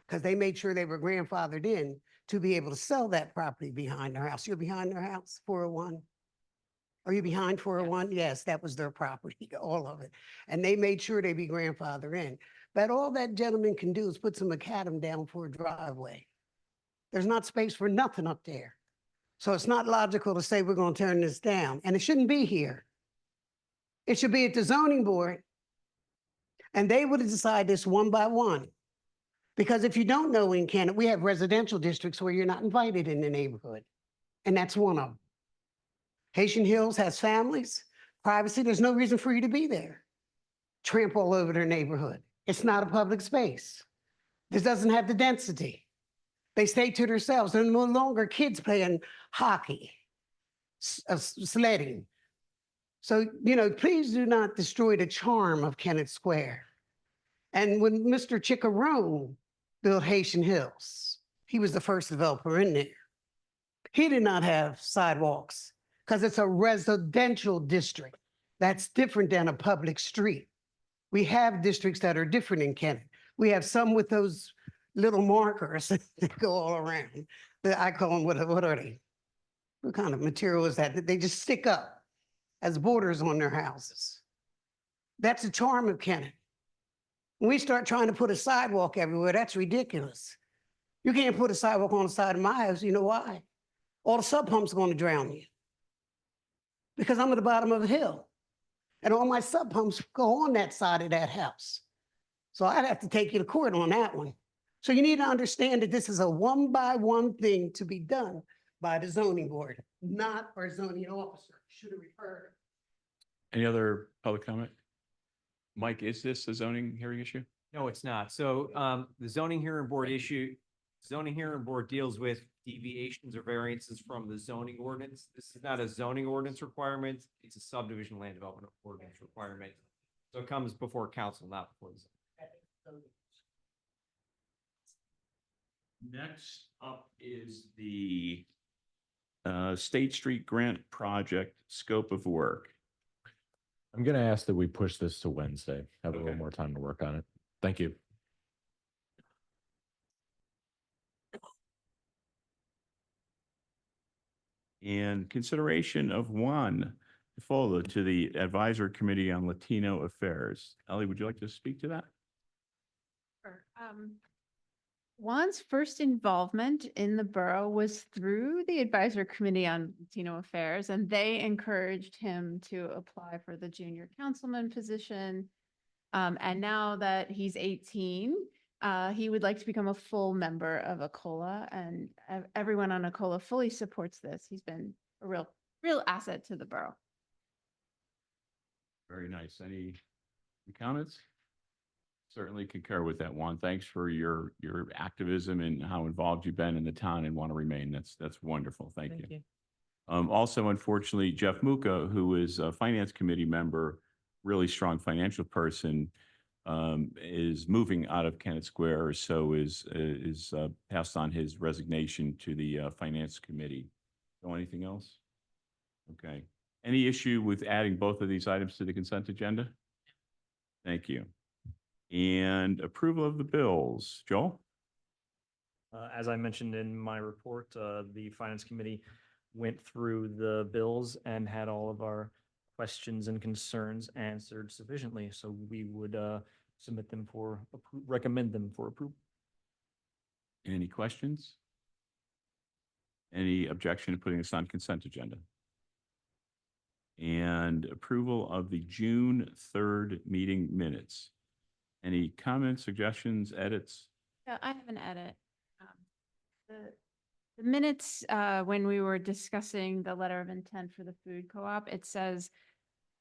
because they made sure they were grandfathered in to be able to sell that property behind their house. You're behind their house, 401? Are you behind 401? Yes, that was their property, all of it. And they made sure they be grandfathered in. But all that gentleman can do is put some macadam down for a driveway. There's not space for nothing up there. So it's not logical to say we're going to turn this down, and it shouldn't be here. It should be at the zoning board, and they would have decided this one by one. Because if you don't know in Canada, we have residential districts where you're not invited in the neighborhood, and that's one of them. Haitian Hills has families, privacy, there's no reason for you to be there. Tramp all over their neighborhood. It's not a public space. This doesn't have the density. They stay to themselves. There are no longer kids playing hockey, sledding. So, please do not destroy the charm of Kennett Square. And when Mr. Chickarone built Haitian Hills, he was the first developer in there. He did not have sidewalks because it's a residential district. That's different than a public street. We have districts that are different in Kennett. We have some with those little markers that go all around. I call them, what are they? What kind of material is that? They just stick up as borders on their houses. That's the charm of Kennet. When we start trying to put a sidewalk everywhere, that's ridiculous. You can't put a sidewalk on the side of my house. You know why? All the sub pumps are going to drown you. Because I'm at the bottom of a hill. And all my sub pumps go on that side of that house. So I'd have to take you to court on that one. So you need to understand that this is a one-by-one thing to be done by the zoning board, not our zoning officer. Should have referred. Any other public comment? Mike, is this a zoning hearing issue? No, it's not. So the zoning hearing board deals with deviations or variances from the zoning ordinance. This is not a zoning ordinance requirement. It's a subdivision land development ordinance requirement. So it comes before council, not before the zone. Next up is the State Street Grant Project scope of work. I'm going to ask that we push this to Wednesday, have a Okay. little more time to work on it. Thank you. And consideration of one FOLA to the Advisory Committee on Latino Affairs. Ellie, would you like to speak to that? Sure. Juan's first involvement in the borough was through the Advisory Committee on Latino Affairs, and they encouraged him to apply for the junior councilman position. And now that he's 18, he would like to become a full member of ACOLA, and everyone on ACOLA fully supports this. He's been a real asset to the borough. Very nice. Any comments? Certainly concur with that, Juan. Thanks for your activism and how involved you've been in the town and want to remain. That's wonderful. Thank you. Also, unfortunately, Jeff Muka, who is a Finance Committee member, really strong financial person, is moving out of Kennett Square, so is passed on his resignation to the Finance Committee. So anything else? Okay. Any issue with adding both of these items to the consent agenda? Thank you. And approval of the bills. Joel? As I mentioned in my report, the Finance Committee went through the bills and had all of our questions and concerns answered sufficiently. So we would submit them for, recommend them for approval. Any questions? Any objection to putting this on consent agenda? And approval of the June 3rd meeting minutes. Any comments, suggestions, edits? Yeah, I have an edit. The minutes, when we were discussing the letter of intent for the food co-op, it says,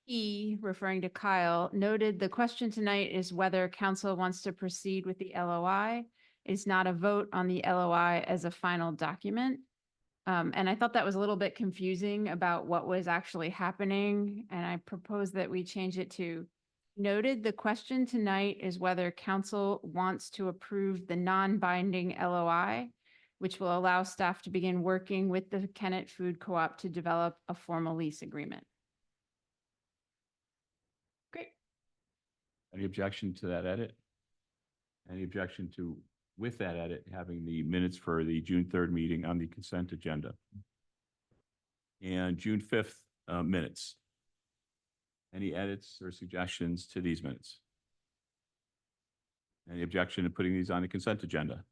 he, referring to Kyle, noted the question tonight is whether council wants to proceed with the LOI. It's not a vote on the LOI as a final document. And I thought that was a little bit confusing about what was actually happening. And I propose that we change it to noted the question tonight is whether council wants to approve the non-binding LOI, which will allow staff to begin working with the Kennett Food Co-op to develop a formal lease agreement. Great. Any objection to that edit? Any objection to, with that edit, having the minutes for the June 3rd meeting on the consent agenda? And June 5th minutes. Any edits or suggestions to these minutes? Any objection to putting these on the consent agenda?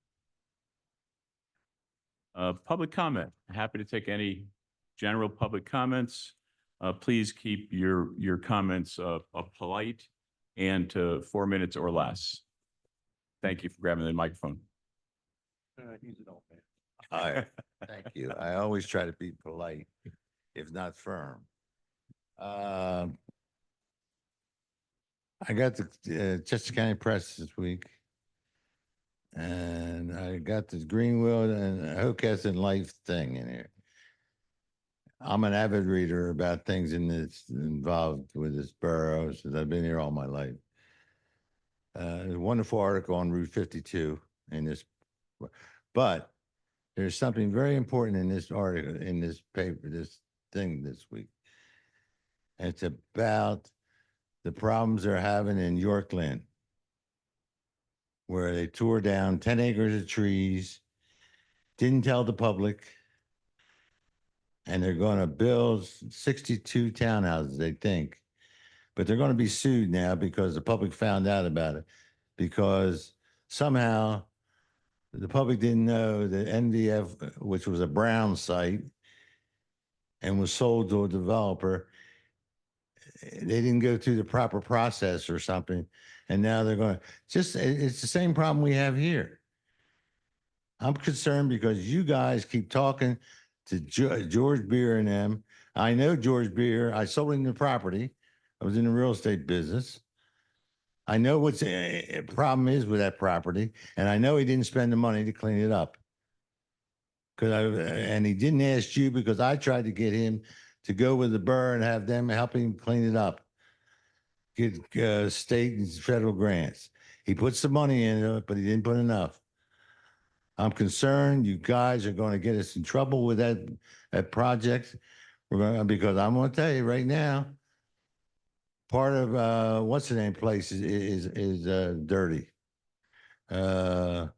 Public comment. Happy to take any general public comments. Please keep your comments polite and to 4 minutes or less. Thank you for grabbing the microphone. Use it all, man. Thank you. I always try to be polite, if not firm. I got the Chester County Press this week. And I got this Greenwood and Hocus and Life thing in here. I'm an avid reader about things involved with this borough since I've been here all my life. There's a wonderful article on Route 52 in this, but there's something very important in this article, in this paper, this thing this week. And it's about the problems they're having in Yorkland, where they tore down 10 acres of trees, didn't tell the public, and they're going to build 62 townhouses, they think, but they're going to be sued now because the public found out about it. Because somehow the public didn't know that NVF, which was a Brown site and was sold to a developer, they didn't go through the proper process or something. And now they're going to it's the same problem we have here. I'm concerned because you guys keep talking to George Beer and them. I know George Beer. I sold him the property. I was in the real estate business. I know what's a problem is with that property, and I know he didn't spend the money to clean it up. And he didn't ask you because I tried to get him to go with the borough and have them help him clean it up. Get state and federal grants. He put some money in it, but he didn't put enough. I'm concerned you guys are going to get us in trouble with that project. Because I'm going to tell you right now, part of what's the name place is dirty. What's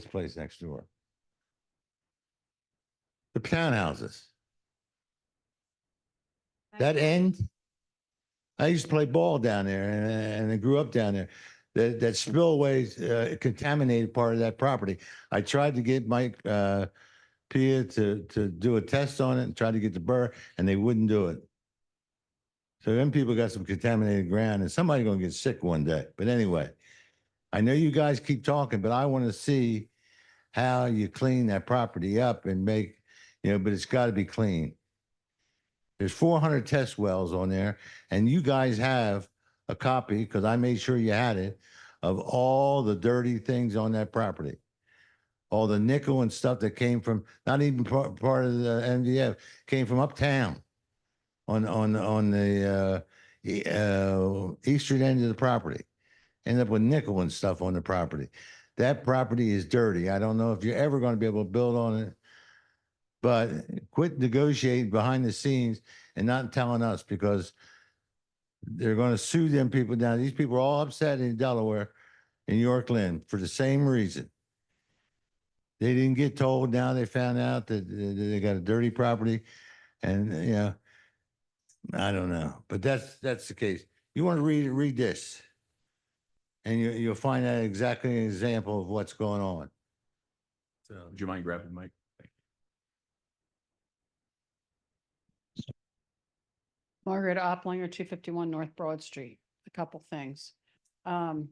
the place next door? The townhouses. That end. I used to play ball down there, and I grew up down there. That spillway contaminated part of that property. I tried to get Mike Pia to do a test on it and tried to get the borough, and they wouldn't do it. So then people got some contaminated ground, and somebody's gonna get sick one day. But anyway, I know you guys keep talking, but I want to see how you clean that property up and make, but it's got to be clean. There's 400 test wells on there, and you guys have a copy, because I made sure you had it, of all the dirty things on that property. All the nickel and stuff that came from, not even part of the NVF, came from uptown on the eastern end of the property. Ended up with nickel and stuff on the property. That property is dirty. I don't know if you're ever going to be able to build on it, but quit negotiating behind the scenes and not telling us, because they're going to sue them people down. These people are all upset in Delaware, in Yorkland, for the same reason. They didn't get told. Now they found out that they got a dirty property, and I don't know, but that's the case. You want to read this, and you'll find out exactly an example of what's going on. So, Would you mind grabbing the mic? Margaret Oplinger, 251 North Broad Street. A couple things. The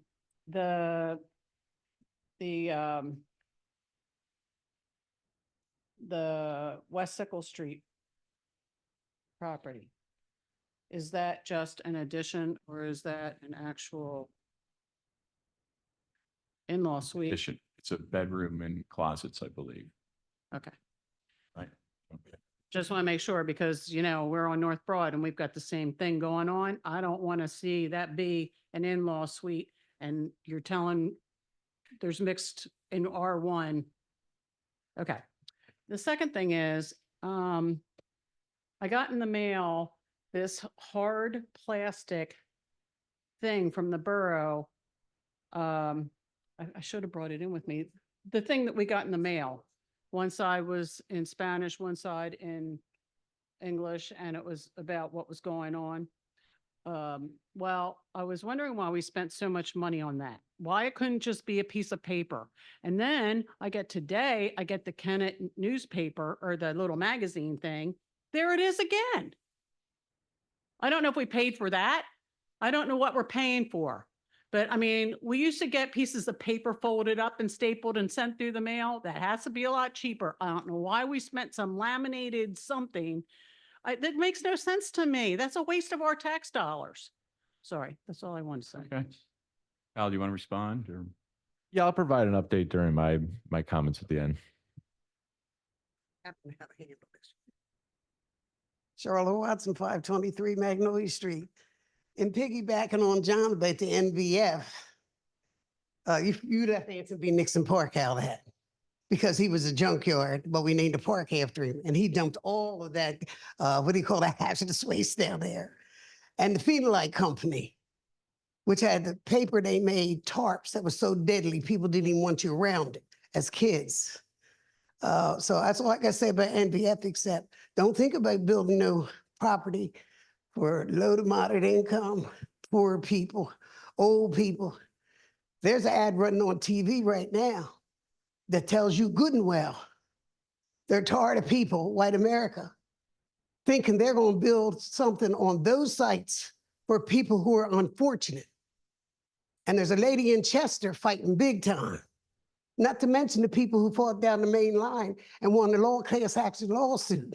West Sickle Street property, is that just an addition or is that an actual in-law suite? Addition. It's a bedroom and closets, I believe. Okay. Right. Okay. Just want to make sure because, we're on North Broad and we've got the same thing going on. I don't want to see that be an in-law suite and you're telling there's mixed in R1. Okay. The second thing is, I got in the mail this hard plastic thing from the borough. I should have brought it in with me. The thing that we got in the mail. One side was in Spanish, one side in English, and it was about what was going on. Well, I was wondering why we spent so much money on that. Why it couldn't just be a piece of paper. And then I get the Kennett newspaper or the little magazine thing. There it is again. I don't know if we paid for that. I don't know what we're paying for. But I mean, we used to get pieces of paper folded up and stapled and sent through the mail. That has to be a lot cheaper. I don't know why we spent some laminated something. That makes no sense to me. That's a waste of our tax dollars. Sorry, that's all I want to say. Okay. Al, do you want to respond or? Yeah, I'll provide an update during my comments at the end. Charlotte Watson, 523 Magnolia Street. And piggybacking on John about the NVF, you'd have to answer be Nixon Park out of that. Because he was a junkyard, but we named a park after him. And he dumped all of that, that hazardous waste down there. And the Phenolite Company, which had the paper they made, tarps that was so deadly, people didn't even want you around it as kids. So that's all I got to say about NVF, except don't think about building no property for low to moderate income, poor people, old people. There's an ad running on TV right now that tells you good and well. They're tired of people, white America, thinking they're going to build something on those sites for people who are unfortunate. And there's a lady in Chester fighting big time. Not to mention the people who fought down the main line and won the class action lawsuit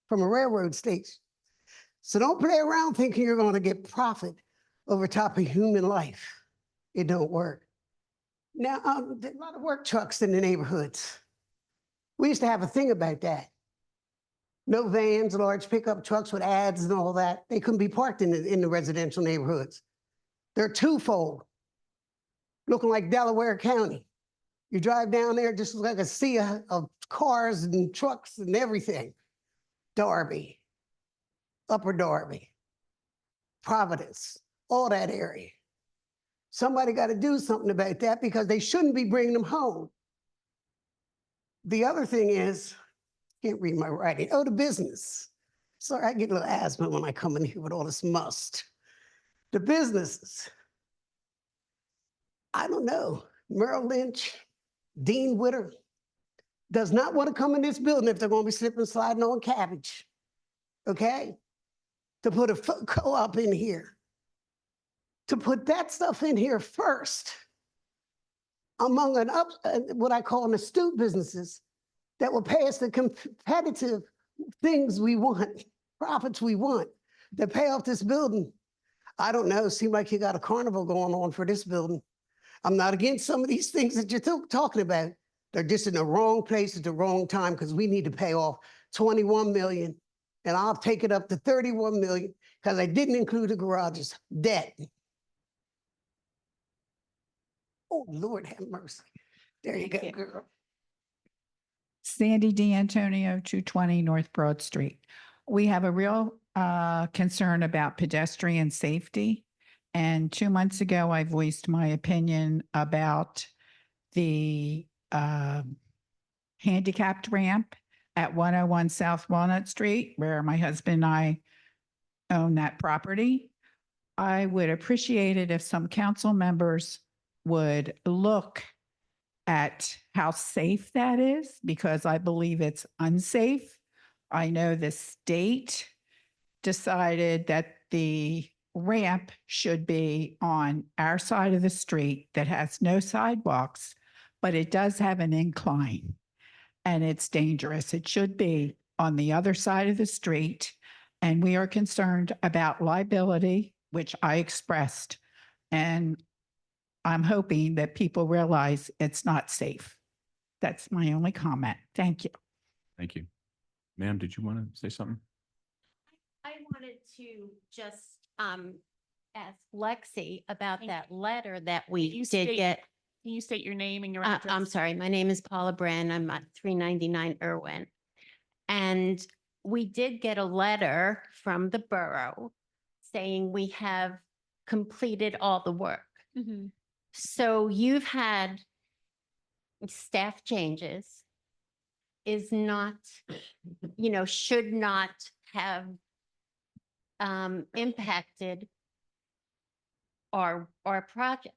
from a railroad station. So don't play around thinking you're going to get profit over top of human life. It don't work. Now, there's a lot of work trucks in the neighborhoods. We used to have a thing about that. No vans, large pickup trucks with ads and all that. They couldn't be parked in the residential neighborhoods. They're twofold, looking like Delaware County. You drive down there, just like a sea of cars and trucks and everything. Darby, Upper Darby, Providence, all that area. Somebody got to do something about that because they shouldn't be bringing them home. The other thing is, can't read my writing. Oh, the business. Sorry, I get a little asthma when I come in here with all this must. The businesses. I don't know. Merrill Lynch, Dean Witter does not want to come in this building if they're going to be slipping and sliding on cabbage. Okay? To put a co-op in here. To put that stuff in here first among what I call an astute businesses that will pay us the competitive things we want, profits we want, that pay off this building. I don't know, seem like you got a carnival going on for this building. I'm not against some of these things that you're talking about. They're just in the wrong place at the wrong time because we need to pay off 21 million and I'll take it up to 31 million because I didn't include the garages, debt. Oh, Lord have mercy. There you go, girl. Sandy D'Antonio, 220 North Broad Street. We have a real concern about pedestrian safety. And 2 months ago, I voiced my opinion about the handicapped ramp at 101 South Walnut Street, where my husband and I own that property. I would appreciate it if some council members would look at how safe that is, because I believe it's unsafe. I know the state decided that the ramp should be on our side of the street that has no sidewalks, but it does have an incline and it's dangerous. It should be on the other side of the street. And we are concerned about liability, which I expressed. And I'm hoping that people realize it's not safe. That's my only comment. Thank you. Thank you. Ma'am, did you want to say something? I wanted to just ask Lexi about that letter that we did get. Can you state your name and your I'm address? sorry, my name is Paula Brand. I'm at 399 Irwin. And we did get a letter from the borough saying we have completed all the work. So you've had staff changes, is not, should not have impacted our project.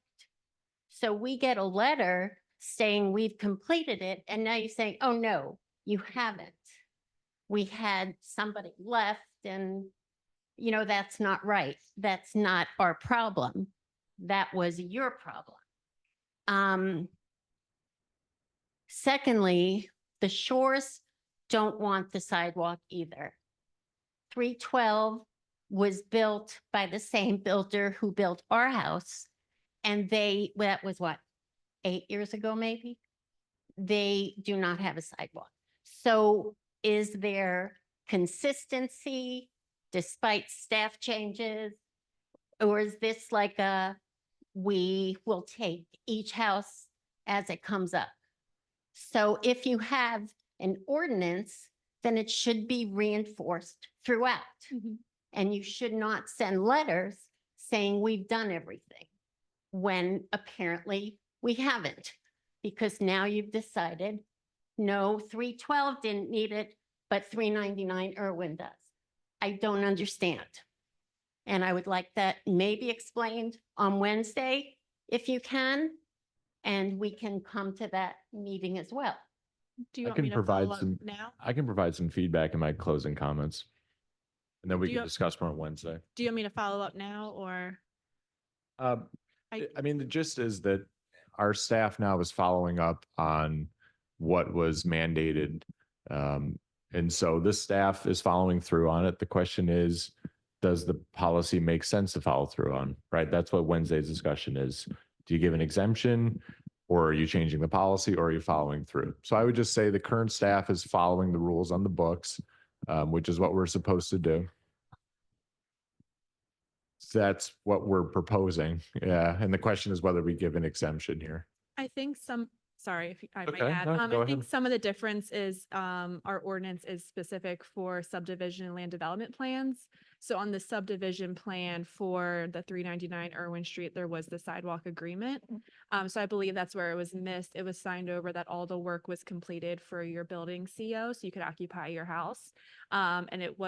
So we get a letter saying we've completed it, and now you're saying, oh, no, you haven't. We had somebody left and, that's not right. That's not our problem. That was your problem. Secondly, the Shores don't want the sidewalk either. 312 was built by the same builder who built our house. And that was what, 8 years ago, maybe? They do not have a sidewalk. So is there consistency despite staff changes? Or is this like we will take each house as it comes up? So if you have an ordinance, then it should be reinforced throughout. And you should not send letters saying we've done everything when apparently we haven't, because now you've decided, no, 312 didn't need it, but 399 Irwin does. I don't understand. And I would like that maybe explained on Wednesday, if you can. And we can come to that meeting as well. Do you I want me can to provide follow up some, now? I can provide some feedback in my closing comments. And then we Do you can have- discuss more on Wednesday. Do you want me to follow up now or? Um, I- I mean, the gist is that our staff now is following up on what was mandated. And so this staff is following through on it. The question is, does the policy make sense to follow through on, right? That's what Wednesday's discussion is. Do you give an exemption, or are you changing the policy, or are you following through? So I would just say the current staff is following the rules on the books, which is what we're supposed to do. So that's what we're proposing. Yeah. And the question is whether we give an exemption here. I think sorry if I might Okay, add, no, go I think ahead. some of the difference is, our ordinance is specific for subdivision and land development plans. So on the subdivision plan for the 399 Irwin Street, there was the sidewalk agreement. So I believe that's where it was missed. It was signed over that all the work was completed for your building CO, so you could occupy your house. And it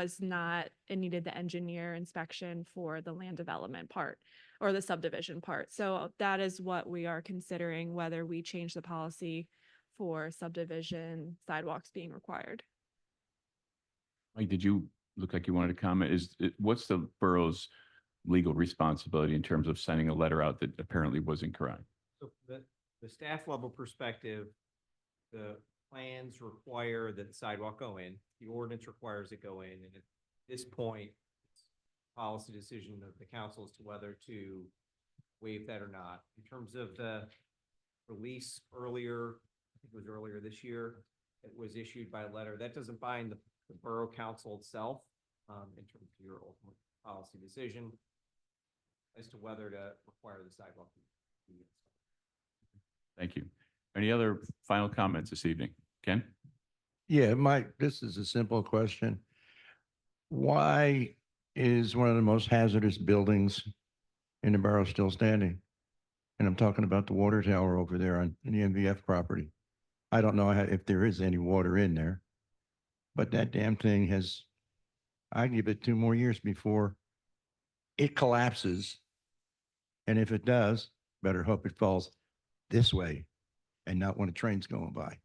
needed the engineer inspection for the land development part or the subdivision part. So that is what we are considering, whether we change the policy for subdivision sidewalks being required. Mike, did you look like you wanted to comment? What's the borough's legal responsibility in terms of sending a letter out that apparently was incorrect? So the staff level perspective, the plans require that the sidewalk go in, the ordinance requires it go in, and at this point, it's policy decision of the council as to whether to waive that or not. In terms of the release earlier, I think it was earlier this year, it was issued by letter. That doesn't bind the borough council itself, in terms of your ultimate policy decision as to whether to require the sidewalk. Thank you. Any other final comments this evening? Ken? Yeah, this is a simple question. Why is one of the most hazardous buildings in the borough still standing? And I'm talking about the water tower over there on the MVF property. I don't know if there is any water in there, but that damn thing I give it 2 more years before it collapses. And if it does, better hope it falls this way and not when a train's going by.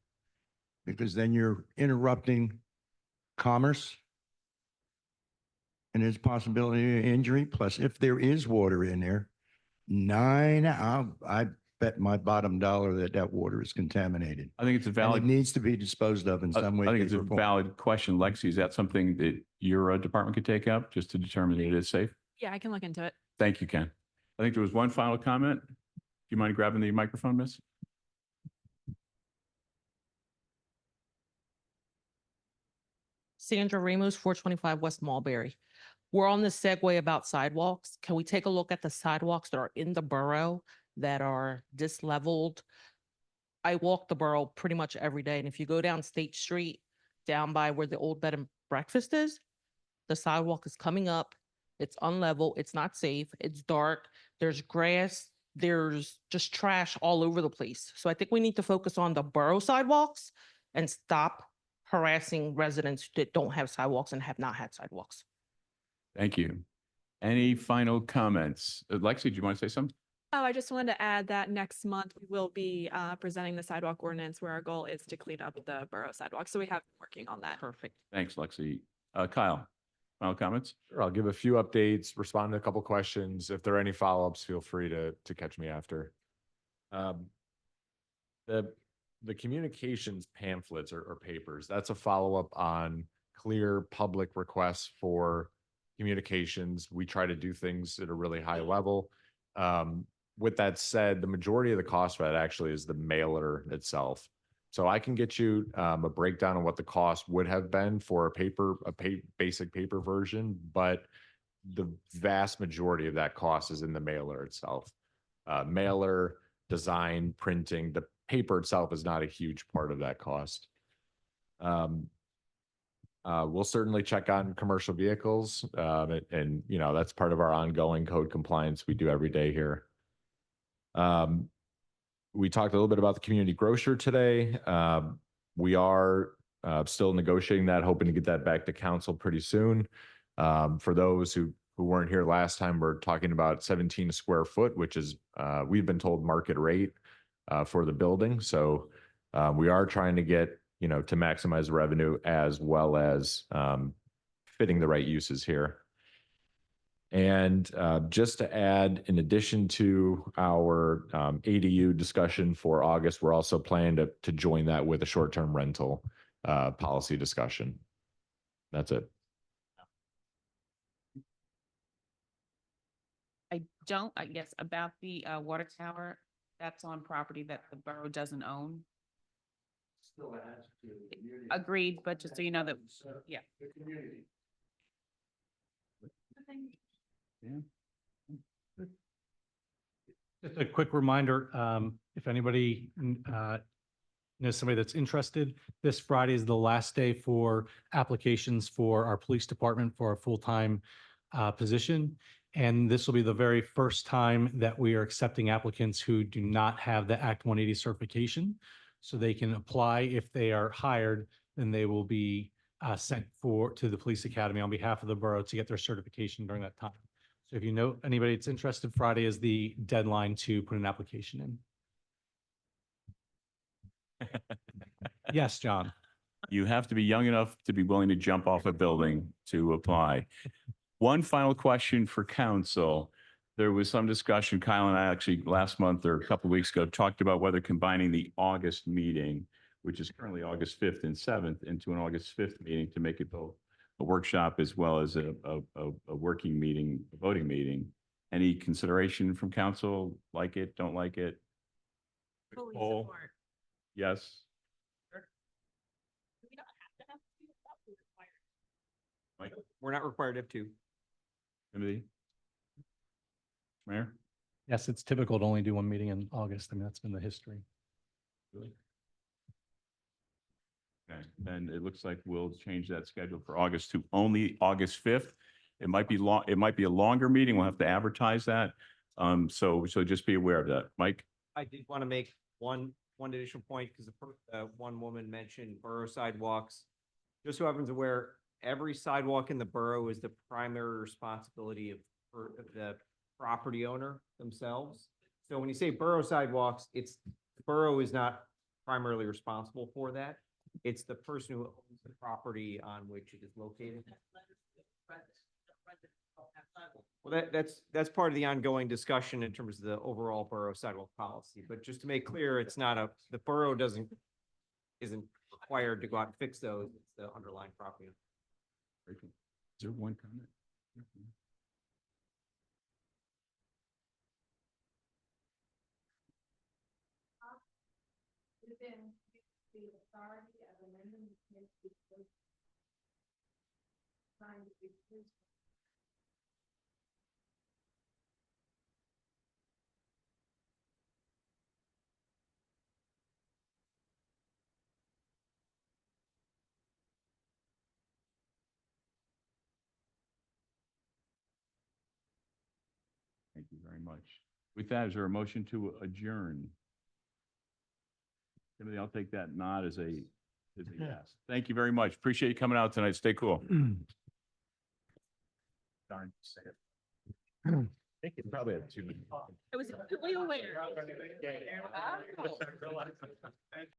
Because then you're interrupting commerce and there's possibility of injury. Plus, if there is water in there, I bet my bottom dollar that water is contaminated. I think it's a And valid. it needs to be disposed of in some way. I think it's shape, a or form. valid question. Lexi, is that something that your department could take up just to determine that it is safe? Yeah, I can look into it. Thank you, Ken. I think there was one final comment. Do you mind grabbing the microphone, miss? Sandra Ramos, 425 West Mulberry. We're on the segue about sidewalks. Can we take a look at the sidewalks that are in the borough that are disleveled? I walk the borough pretty much every day, and if you go down State Street, down by where the old bed and breakfast is, the sidewalk is coming up. It's unlevel. It's not safe. It's dark. There's grass. There's just trash all over the place. So I think we need to focus on the borough sidewalks and stop harassing residents that don't have sidewalks and have not had sidewalks. Thank you. Any final comments? Lexi, do you want to say something? Oh, I just wanted to add that next month we will be presenting the sidewalk ordinance where our goal is to clean up the borough sidewalks. So we have been working on that. Perfect. Thanks, Lexi. Kyle, final comments? Sure, I'll give a few updates, respond to a couple questions. If there are any follow-ups, feel free to catch me after. The communications pamphlets or papers, that's a follow-up on clear public requests for communications. We try to do things at a really high level. With that said, the majority of the cost for that actually is the mailer itself. So I can get you a breakdown of what the cost would have been for basic paper version, but the vast majority of that cost is in the mailer itself. Mailer, design, printing, the paper itself is not a huge part of that cost. We'll certainly check on commercial vehicles, and you know, that's part of our ongoing code compliance we do every day here. We talked a little bit about the community grocer today. We are still negotiating that, hoping to get that back to council pretty soon. For those who who weren't here last time, we're talking about 17 a square foot, which is, we've been told market rate for the building. So we are trying to get, to maximize revenue as well as fitting the right uses here. And just to add, in addition to our ADU discussion for August, we're also planning to join that with a short-term rental policy discussion. That's it. I guess, about the water tower, that's on property that the borough doesn't own. Still adds to the community. Agreed, but just so you know that, yeah. The community. Just a quick reminder, if anybody knows somebody that's interested, this Friday is the last day for applications for our police department for a full-time position. And this will be the very first time that we are accepting applicants who do not have the Act 180 certification. So they can apply. If they are hired, then they will be sent to the police academy on behalf of the borough to get their certification during that time. So if you know anybody that's interested, Friday is the deadline to put an application in. Yes, John. You have to be young enough to be willing to jump off a building to apply. One final question for council. There was some discussion, Kyle and I actually last month or a couple of weeks ago talked about whether combining the August meeting, which is currently August 5th and 7th, into an August 5th meeting to make it both a workshop as well as a working meeting, a voting meeting. Any consideration from council? Like it, don't like it? Fully Poll? support. Yes? Mike? We're not required to have two. Timothy? Mayor? Yes, it's typical to only do one meeting in August. I mean, that's been the history. Really? Okay, then it looks like we'll change that schedule for August to only August 5th. It might be long, it might be a longer meeting. We'll have to advertise that. So just be aware of that. Mike? I did want to make one additional point because one woman mentioned borough sidewalks. Just so everyone's aware, every sidewalk in the borough is the primary responsibility of the property owner themselves. So when you say borough sidewalks, the borough is not primarily responsible for that. It's the person who owns the property on which it is located. Well, that's part of the ongoing discussion in terms of the overall borough sidewalk policy. But just to make clear, the borough isn't required to go out and fix those. It's the underlying property. Is there one comment? Within the authority of amendment, trying to be Thank you very much. With that, is there a motion to adjourn? Timothy, I'll take that nod as a yes. Thank you very much. Appreciate you coming out tonight. Stay cool. Darn. Say it. I think it probably had 2 minutes. I was fully aware.